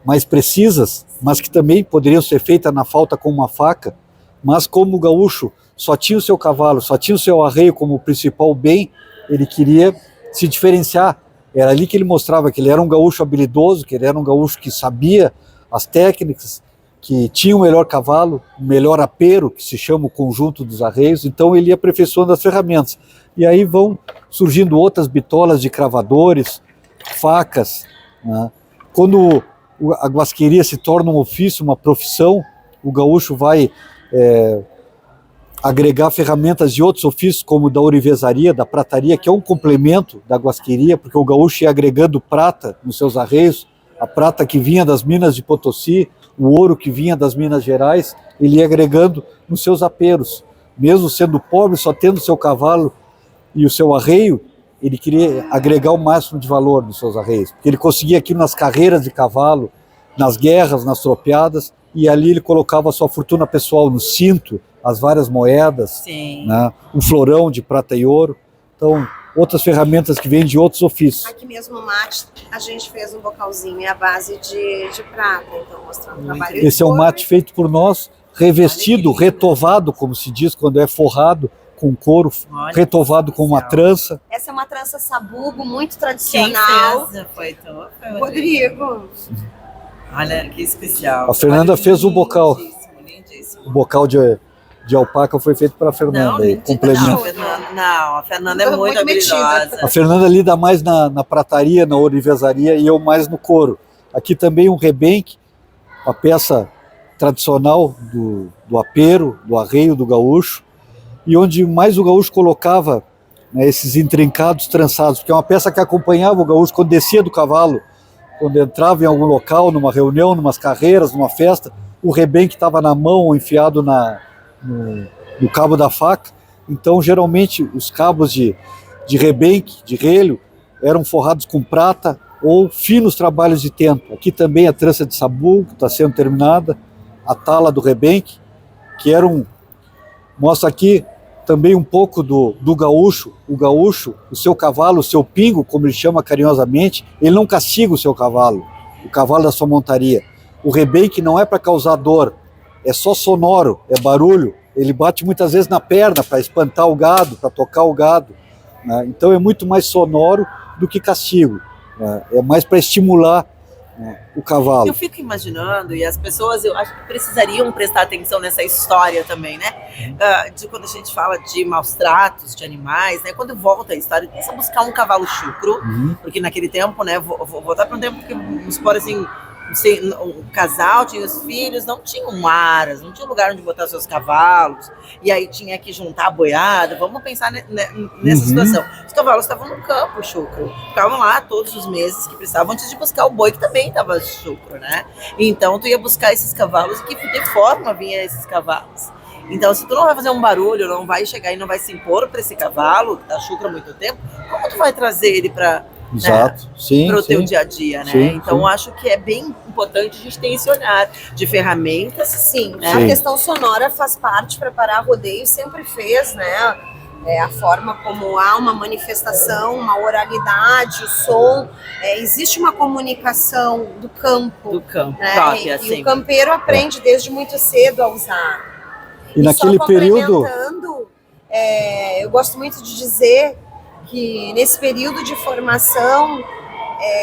mais precisas, mas que também poderiam ser feitas na falta com uma faca. Mas como o gaúcho só tinha o seu cavalo, só tinha o seu arreio como principal bem, ele queria se diferenciar. Era ali que ele mostrava que ele era um gaúcho habilidoso, que ele era um gaúcho que sabia as técnicas, que tinha o melhor cavalo, o melhor apero, que se chama o conjunto dos arreios, então ele ia aperfeiçoando as ferramentas. E aí vão surgindo outras bitolas de cravadores, facas. Né? Quando a guasqueria se torna um ofício, uma profissão, o gaúcho vai agregar ferramentas de outros ofícios, como da ourivesaria, da prataria, que é um complemento da guasqueria, porque o gaúcho ia agregando prata nos seus arreios, a prata que vinha das minas de Potosí, o ouro que vinha das Minas Gerais, ele ia agregando nos seus aperos. Mesmo sendo pobre, só tendo seu cavalo e o seu arreio, ele queria agregar o máximo de valor nos seus arreios. Porque ele conseguia aquilo nas carreiras de cavalo, nas guerras, nas tropeadas, e ali ele colocava a sua fortuna pessoal no cinto, as várias moedas, né, um florão de prata e ouro. Então, outras ferramentas que vêm de outros ofícios. Aqui mesmo no mate, a gente fez um bocalzinho à base de prata, então mostrando o trabalho. Esse é um mate feito por nós, revestido, retovado, como se diz quando é forrado, com couro, retovado com uma trança. Essa é uma trança sabugo, muito tradicional. Quem fez? Foi Rodrigo. Olha, que especial. A Fernanda fez o bocal. Lindíssimo. O bocal de alpaca foi feito para a Fernanda. Não, a Fernanda é muito habilidosa. A Fernanda lida mais na prataria, na ourivesaria, e eu mais no couro. Aqui também um rebenque, a peça tradicional do apero, do arreio do gaúcho, e onde mais o gaúcho colocava, né, esses intrincados trançados, porque é uma peça que acompanhava o gaúcho quando descia do cavalo, quando entrava em algum local, numa reunião, numas carreiras, numa festa, o rebenque estava na mão, enfiado no cabo da faca. Então, geralmente, os cabos de rebenque, de relho, eram forrados com prata ou finos trabalhos de tento. Aqui também a trança de sabugo, que está sendo terminada, a tala do rebenque, que mostra aqui também um pouco do gaúcho. O gaúcho, o seu cavalo, o seu pingo, como ele chama carinhosamente, ele não castiga o seu cavalo, o cavalo da sua montaria. O rebenque não é para causar dor, é só sonoro, é barulho. Ele bate muitas vezes na perna para espantar o gado, para tocar o gado. Né? Então é muito mais sonoro do que castigo. Né? É mais para estimular, né, o cavalo. Eu fico imaginando, e as pessoas, eu acho que precisariam prestar atenção nessa história também, né? De quando a gente fala de maus tratos de animais, né? Quando volta a história, pensa buscar um cavalo chucro, porque naquele tempo, né? Vou voltar para um tempo que, vamos supor assim, o casal tinha os filhos, não tinham aras, não tinha lugar onde botar seus cavalos, e aí tinha que juntar a boiada. Vamos pensar nessa situação. Os cavalos estavam no campo, chucro, ficavam lá todos os meses que precisavam antes de buscar o boi, que também estava chucro, né? Então tu ia buscar esses cavalos, e que de forma vinha esses cavalos. Então, se tu não vai fazer um barulho, não vai chegar e não vai se impor para esse cavalo que tá chucro há muito tempo, como tu vai trazer ele para Exato, sim, para o teu dia a dia, né? Sim, então, sim. acho que é bem importante a gente ter esse olhar de ferramentas. Sim, né? A questão sonora faz parte, preparar rodeio sempre fez, né? A forma como há uma manifestação, uma oralidade, o som, existe uma comunicação do campo. Do campo, né? própria, e o campeiro aprende desde muito cedo a usar. E naquele só período... complementando, eu gosto muito de dizer que nesse período de formação,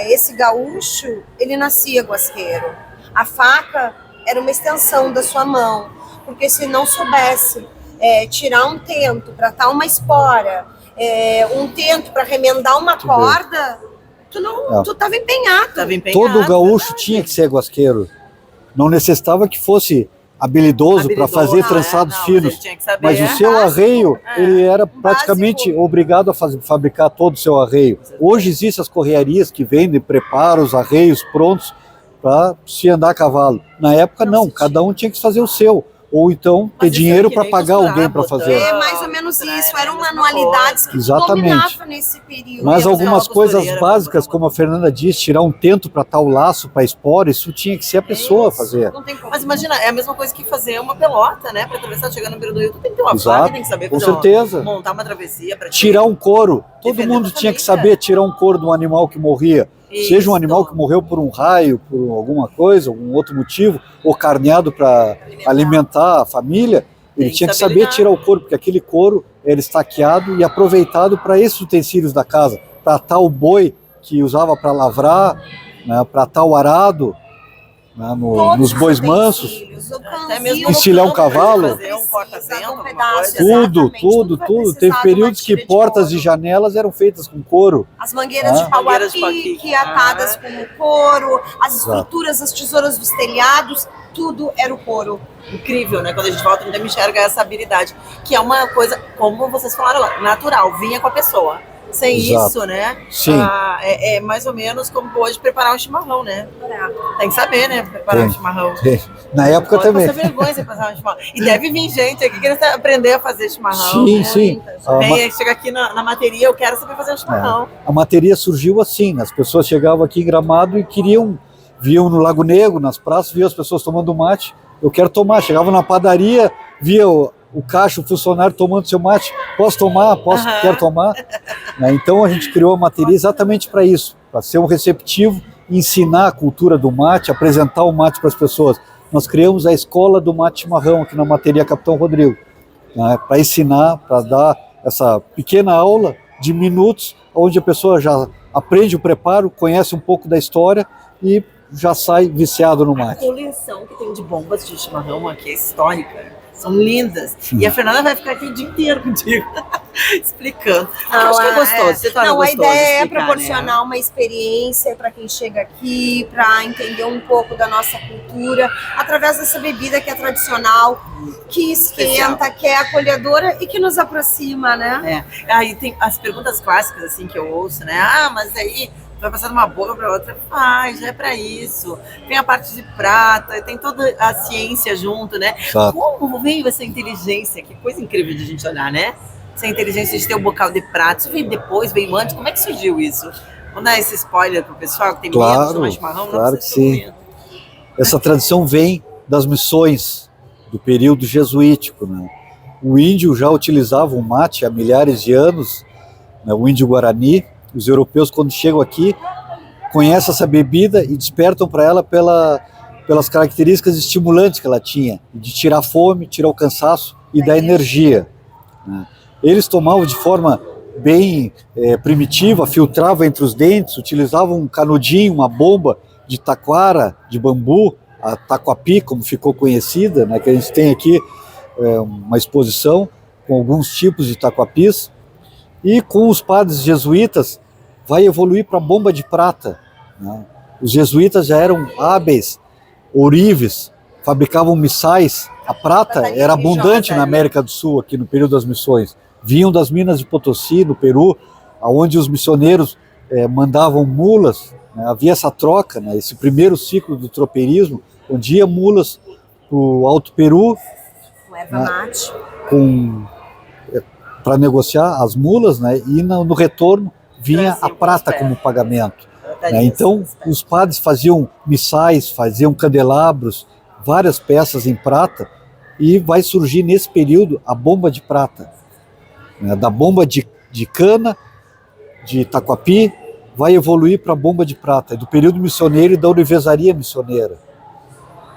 esse gaúcho, ele nascia guasqueiro. A faca era uma extensão da sua mão, porque se não soubesse tirar um tento para atar uma espora, um tento para remendar uma corda, tu estava empenhado. Todo gaúcho tinha que ser guasqueiro. Não necessitava que fosse habilidoso para fazer trançados finos, mas o seu arreio, ele era praticamente obrigado a fabricar todo o seu arreio. Hoje existem as correarias que vendem, preparam os arreios prontos para se andar a cavalo. Na época não, cada um tinha que fazer o seu, ou então ter dinheiro para pagar alguém para fazer. É mais ou menos isso, eram manualidades que dominavam nesse período. Mas algumas coisas básicas, como a Fernanda disse, tirar um tento para tal laço, para espora, isso tinha que ser a pessoa a fazer. Mas imagina, é a mesma coisa que fazer uma pelota, né? Para atravessar, chegando no Beira do Rio, tu tem que ter uma faca, tem que saber fazer montar uma travessia. Tirar um couro, todo mundo tinha que saber tirar um couro de um animal que morria. Seja um animal que morreu por um raio, por alguma coisa, algum outro motivo, ou carneado para alimentar a família, ele tinha que saber tirar o couro, porque aquele couro era estaqueado e aproveitado para esses utensílios da casa, para atar o boi que usava para lavrar, né, para atar o arado, né, nos bois mansos, encilhar um cavalo, tudo. Teve períodos que portas e janelas eram feitas com couro. As mangueiras de pau a pique, atadas com o couro, as estruturas, as tesouras dos telhados, tudo era o couro. Incrível, né? Quando a gente volta, a gente enxerga essa habilidade, que é uma coisa, como vocês falaram lá, natural, vinha com a pessoa. Sem isso, né? Sim. É mais ou menos como hoje preparar um chimarrão, né? Tem que saber, né? Preparar um chimarrão. Na época também. Pode vergonha você fazer um chimarrão. E deve vir gente aqui querendo aprender a fazer chimarrão. Sim, né? sim. Chega aqui na materia, eu quero saber fazer um chimarrão. A materia surgiu assim, as pessoas chegavam aqui em Gramado e viam no Lago Negro, nas praças, viam as pessoas tomando mate. Eu quero tomar. Chegavam na padaria, via o caixa, o funcionário tomando seu mate. Posso tomar? Quero tomar? Então a gente criou a materia exatamente para isso, para ser um receptivo, ensinar a cultura do mate, apresentar o mate para as pessoas. Nós criamos a escola do mate chimarrão aqui na materia Capitão Rodrigo, né, para ensinar, para dar essa pequena aula de minutos, onde a pessoa já aprende o preparo, conhece um pouco da história e já sai viciado no mate. A coleção que tem de bombas de chimarrão aqui é histórica. São lindas. E a Fernanda vai ficar aqui o dia inteiro contigo, explicando. Eu acho que é gostoso. A ideia é proporcionar uma experiência para quem chega aqui, para entender um pouco da nossa cultura, através dessa bebida que é tradicional, que esquenta, que é acolhedora e que nos aproxima, né? Aí tem as perguntas clássicas assim que eu ouço, né? Mas aí vai passar de uma boca para outra, já é para isso. Tem a parte de prata, tem toda a ciência junto, né? Exato. Como veio essa inteligência? Que coisa incrível de a gente olhar, né? Essa inteligência de ter o bocal de prata. Isso veio depois, veio antes? Como é que surgiu isso? Vamos dar esse spoiler pro pessoal que tem medo de tomar chimarrão? Claro que sim. Essa tradição vem das missões do período jesuítico, né? O índio já utilizava o mate há milhares de anos, né? O índio Guarani. Os europeus, quando chegam aqui, conhecem essa bebida e despertam para ela pelas características estimulantes que ela tinha, de tirar a fome, tirar o cansaço e dar energia. Né? Eles tomavam de forma bem primitiva, filtravam entre os dentes, utilizavam um canudinho, uma bomba de taquara, de bambu, a taquapi, como ficou conhecida, né? Que a gente tem aqui uma exposição com alguns tipos de taquapis. E com os padres jesuítas vai evoluir para a bomba de prata. Né? Os jesuítas já eram hábeis, ourives, fabricavam missais. A prata era abundante na América do Sul, aqui no período das missões. Vinham das minas de Potosí, no Peru, onde os missioneiros mandavam mulas. Né? Havia essa troca, né? Esse primeiro ciclo do tropeirismo, onde ia mulas para o Alto Peru, para negociar as mulas, né? E no retorno vinha a prata como pagamento. Né? Então, os padres faziam missais, faziam candelabros, várias peças em prata, e vai surgir nesse período a bomba de prata. Né? Da bomba de cana, de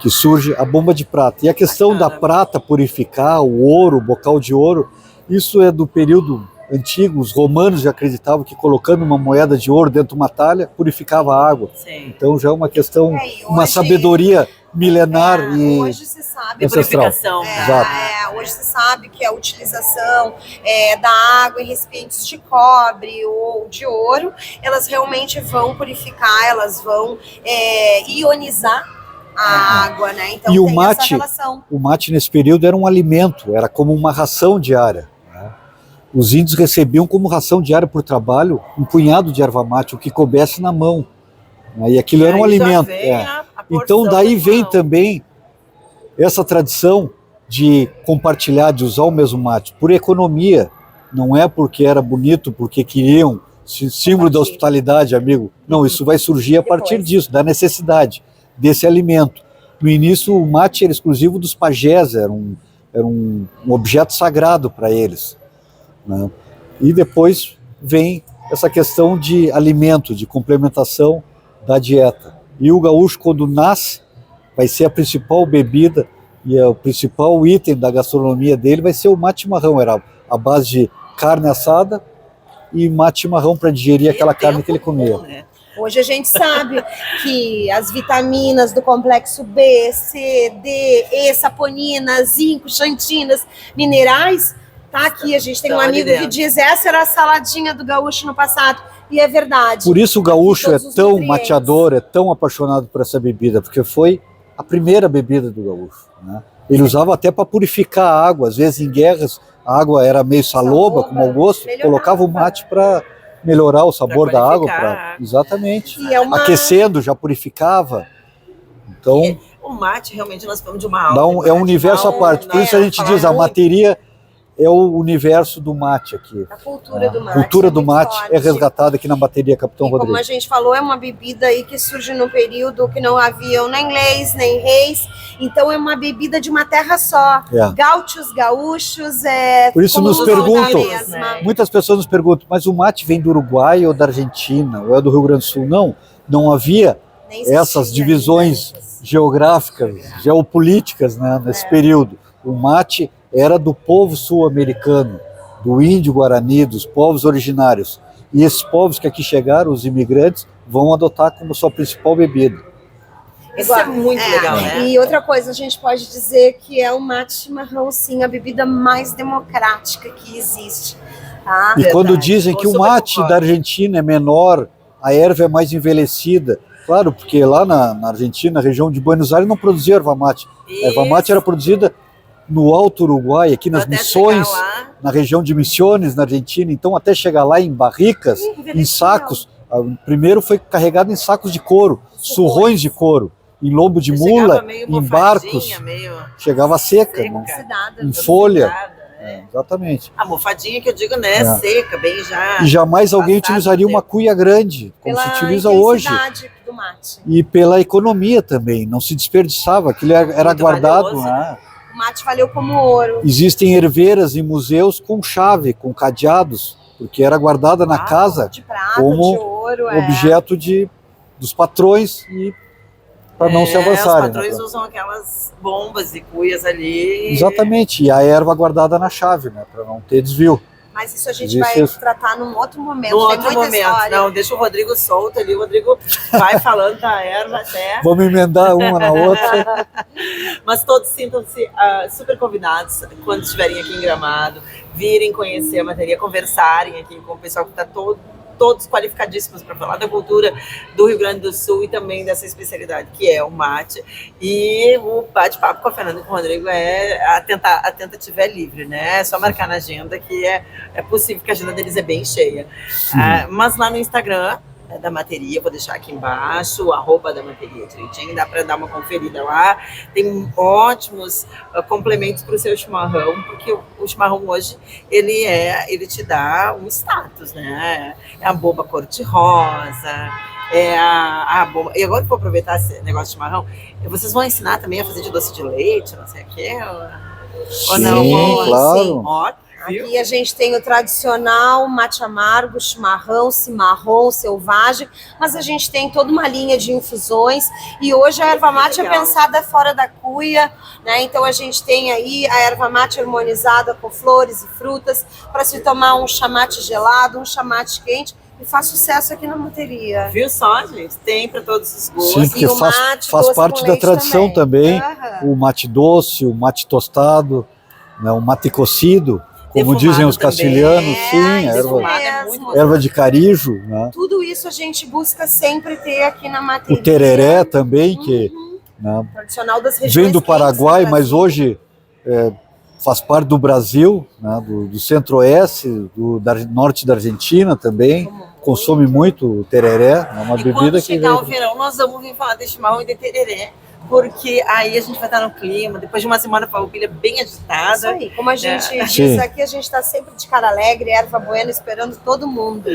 que surge a bomba de prata. E a questão da prata purificar, o ouro, o bocal de ouro, isso é do período antigo. Os romanos já acreditavam que colocando uma moeda de ouro dentro de uma talha purificava a água. Sim. Então já é uma questão, hoje, uma sabedoria milenar e hoje se sabe ancestral. Exato. Hoje se sabe que a utilização da água em recipientes de cobre ou de ouro, elas realmente vão purificar, elas vão ionizar a água, né? Então e tem essa relação. O mate nesse período era um alimento, era como uma ração diária. Né? Os índios recebiam como ração diária por trabalho um punhado de erva mate, o que coubesse na mão. Né? E aquilo era um alimento. Então daí vem também essa tradição de compartilhar, de usar o mesmo mate, por economia. Não é porque era bonito, porque queriam, símbolo da hospitalidade, amigo. Não, isso vai surgir a partir disso, da necessidade desse alimento. No início, o mate era exclusivo dos pajés, era um objeto sagrado para eles. Né? E depois vem essa questão de alimento, de complementação da dieta. E o gaúcho, quando nasce, vai ser a principal bebida e o principal item da gastronomia dele vai ser o mate chimarrão. Era a base de carne assada e mate chimarrão para digerir aquela carne que ele comia. Né? Hoje a gente sabe que as vitaminas do complexo B, C, D, E, saponina, zinco, xantinas, minerais, tá aqui. A gente tem um amigo que diz, essa era a saladinha do gaúcho no passado. E é verdade. Por isso o gaúcho é tão mateador, é tão apaixonado por essa bebida, porque foi a primeira bebida do gaúcho. Né? Ele usava até para purificar a água. Às vezes em guerras a água era meio saloba, com mau gosto, colocava o mate para melhorar o sabor da água. Exatamente. Aquecendo, já purificava. Então, o mate realmente nós falamos de uma aula. É um universo à parte. Por isso a gente diz, a materia é o universo do mate aqui. A cultura do mate. A cultura do mate é resgatada aqui na bateria Capitão Rodrigues. Como a gente falou, é uma bebida aí que surge num período que não havia nem leis, nem reis. Então é uma bebida de uma terra só. Gaúchos, gaúchos, Por isso nos perguntam, muitas pessoas nos perguntam, mas o mate vem do Uruguai ou da Argentina, ou é do Rio Grande do Sul? Não, não havia essas divisões geográficas, geopolíticas, né, nesse período. O mate era do povo sul-americano, do índio guarani, dos povos originários. E esses povos que aqui chegaram, os imigrantes, vão adotar como sua principal bebida. Isso é muito legal, né? E outra coisa, a gente pode dizer que é o mate chimarrão, sim, a bebida mais democrática que existe. Tá? E quando dizem que o mate da Argentina é menor, a erva é mais envelhecida, claro, porque lá na Argentina, na região de Buenos Aires, não produzia erva mate. A erva mate era produzida no Alto Uruguai, aqui nas Missões, na região de Misiones, na Argentina. Então, até chegar lá em barricas, em sacos. Primeiro foi carregado em sacos de couro, surrões de couro, em lombo de mula, em barcos. Chegava seca, né? Em folha. Exatamente. A mofadinha que eu digo, né? Seca, bem já. E jamais alguém utilizaria uma cuia grande, como se utiliza hoje. Do mate. E pela economia também, não se desperdiçava, aquilo era guardado. Valioso, né? O mate valeu como ouro. Existem herveiras em museus com chave, com cadeados, porque era guardada na casa de prata, como de ouro, objeto dos patrões e para não se avançarem. Os patrões usam aquelas bombas e cuias ali. Exatamente, e a erva guardada na chave, né, para não ter desvio. Mas isso a gente vai tratar num outro momento. Num outro momento. Não, deixa o Rodrigo solto ali. O Rodrigo vai falando da erva até. Vamos emendar uma na outra. Mas todos sintam-se super convidados quando estiverem aqui em Gramado, virem conhecer a matéria, conversarem aqui com o pessoal que está todos qualificadíssimos para falar da cultura do Rio Grande do Sul e também dessa especialidade que é o mate. E o bate-papo com a Fernanda e com o Rodrigo a tentativa é livre, né? É só marcar na agenda que é possível, que a agenda deles é bem cheia. Mas lá no Instagram da Materia, vou deixar aqui embaixo, o @ da Materia direitinho, dá para dar uma conferida lá. Tem ótimos complementos para o seu chimarrão, porque o chimarrão hoje, ele te dá um status, né? É a bomba cor-de-rosa, é a bomba... E agora que eu vou aproveitar esse negócio de chimarrão, vocês vão ensinar também a fazer de doce de leite, não sei o quê? Ou não? Sim, claro. Ó, viu? Aqui a gente tem o tradicional mate amargo, chimarrão, cimarrão, selvagem, mas a gente tem toda uma linha de infusões e hoje a erva mate é pensada fora da cuia, né? Então a gente tem aí a erva mate harmonizada com flores e frutas para se tomar um chamate gelado, um chamate quente. E faz sucesso aqui na materia. Viu só, gente? Tem para todos os gostos. Sim, porque E o mate faz doce parte com da leite tradição também. Aham. O mate doce, o mate tostado, né, o mate cocido, como Defumado dizem os também. castilhanos, sim, isso defumado mesmo. é muito gostoso. erva de carijo, né? Tudo isso a gente busca sempre ter aqui na materia. O tereré também, que né, Tradicional das regiões vem do quentes Paraguai, mas Brasil. hoje faz parte do Brasil, né, do centro-oeste, norte da Argentina também. Consome muito o tereré, é uma E bebida quando que chegar o vem. verão, nós vamos vir falar de chimarrão e de tereré, porque aí a gente vai estar no clima, depois de uma semana farroupilha bem Isso agitada. aí, como a gente diz Sim. aqui, a gente está sempre de cara alegre, erva buena, esperando todo mundo.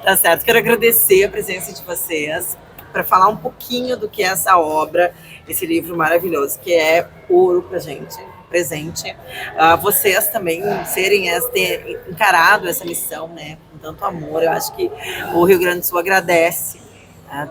Tá certo, quero agradecer a presença de vocês para falar um pouquinho do que é essa obra, esse livro maravilhoso, que é ouro pra gente, presente. Vocês também terem encarado essa missão, né, com tanto amor. Eu acho que o Rio Grande do Sul agradece.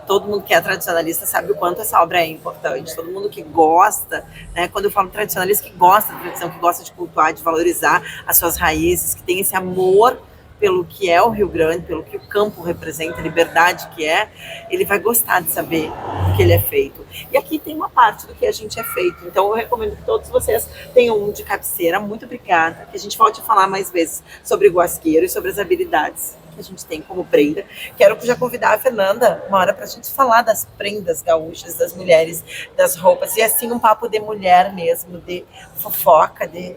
Todo mundo que é tradicionalista sabe o quanto essa obra é importante. Todo mundo que gosta, né, quando eu falo tradicionalista, que gosta da tradição, que gosta de cultuar, de valorizar as suas raízes, que tem esse amor pelo que é o Rio Grande, pelo que o campo representa, a liberdade que é, ele vai gostar de saber o que ele é feito. E aqui tem uma parte do que a gente é feito. Então eu recomendo que todos vocês tenham um de cabeceira. Muito obrigada. Que a gente volte a falar mais vezes sobre o guasqueiro e sobre as habilidades que a gente tem como prenda. Quero já convidar a Fernanda uma hora para a gente falar das prendas gaúchas, das mulheres, das roupas. E assim um papo de mulher mesmo, de fofoca, de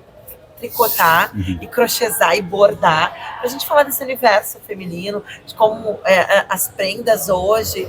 tricotar e crochezar e bordar, para a gente falar desse universo feminino, de como as prendas hoje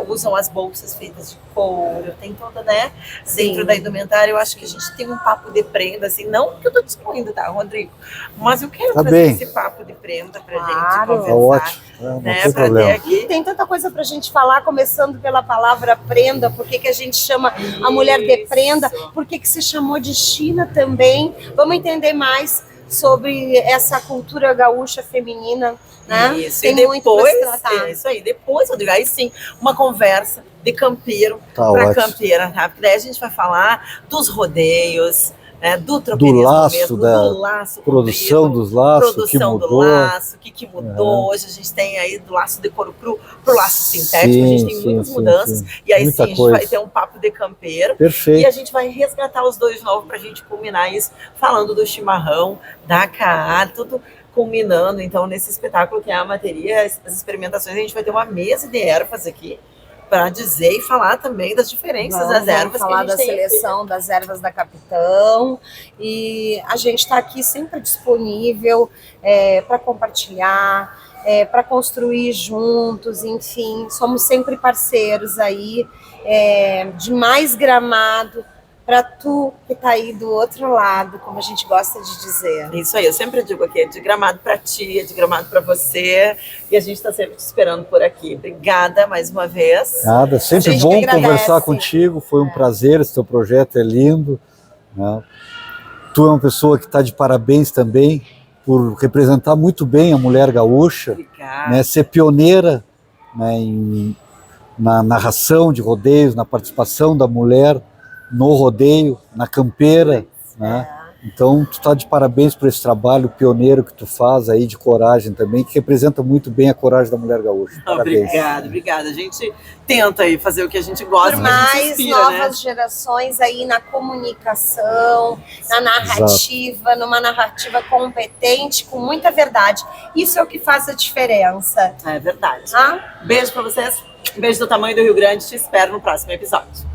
usam as bolsas feitas de couro, tem toda, né, dentro da indumentária. Eu acho que a gente tem um papo de prenda, assim, não que eu tô excluindo, tá, Rodrigo? Mas eu quero trazer esse papo de prenda pra gente conversar. Tá ótimo, não Né, tem pra ter problema. aqui. Tem tanta coisa pra gente falar, começando pela palavra prenda, por que a gente chama a mulher de prenda, por que se chamou de China também. Vamos entender mais sobre essa cultura gaúcha feminina, né? Isso, tem e muito depois, pra se tratar. isso aí, depois, Rodrigo, aí sim, uma conversa de campeiro Tá para ótimo. campeira, tá? Porque daí a gente vai falar dos rodeios, né, do tropeirismo Do laço, mesmo, da do laço produção comprido, dos laços, que produção do mudou. laço, o que mudou. Hoje a gente tem aí do laço de couro cru pro laço sintético, a gente tem muitas mudanças. E aí Muita sim, a gente coisa. vai ter um papo de campeiro. E Perfeito. a gente vai resgatar os dois de novo para a gente culminar isso, falando do chimarrão, da caa, tudo culminando, então, nesse espetáculo que é a materia, as experimentações. A gente vai ter uma mesa de ervas aqui para dizer e falar também das diferenças das ervas. Vamos falar que a da gente tem aqui. seleção das ervas da Capitão, e a gente está aqui sempre disponível para compartilhar, para construir juntos, enfim, somos sempre parceiros aí, de mais Gramado para tu que tá aí do outro lado, como a gente gosta de dizer. Isso aí, eu sempre digo aqui, é de Gramado para ti, é de Gramado para você, e a gente está sempre te esperando por aqui. Obrigada mais uma vez. Nada, sempre gente bom que agradece. conversar contigo, foi um prazer, esse teu projeto é lindo, né? Tu é uma pessoa que está de parabéns também, por representar muito bem a mulher gaúcha, Obrigada. né? Ser pioneira, né, na narração de rodeios, na participação da mulher no rodeio, na campeira, né? Então, tu tá de parabéns por esse trabalho pioneiro que tu faz aí, de coragem também, que representa muito bem a coragem da mulher gaúcha. Parabéns. Obrigada. A gente tenta aí fazer o que a gente gosta, Por mas a gente se mais inspira, novas né? gerações aí na comunicação, na narrativa, numa narrativa competente, com muita verdade. Isso é o que faz a diferença. É verdade. Tá? Beijo pra vocês. Beijo do tamanho do Rio Grande. Te espero no próximo episódio.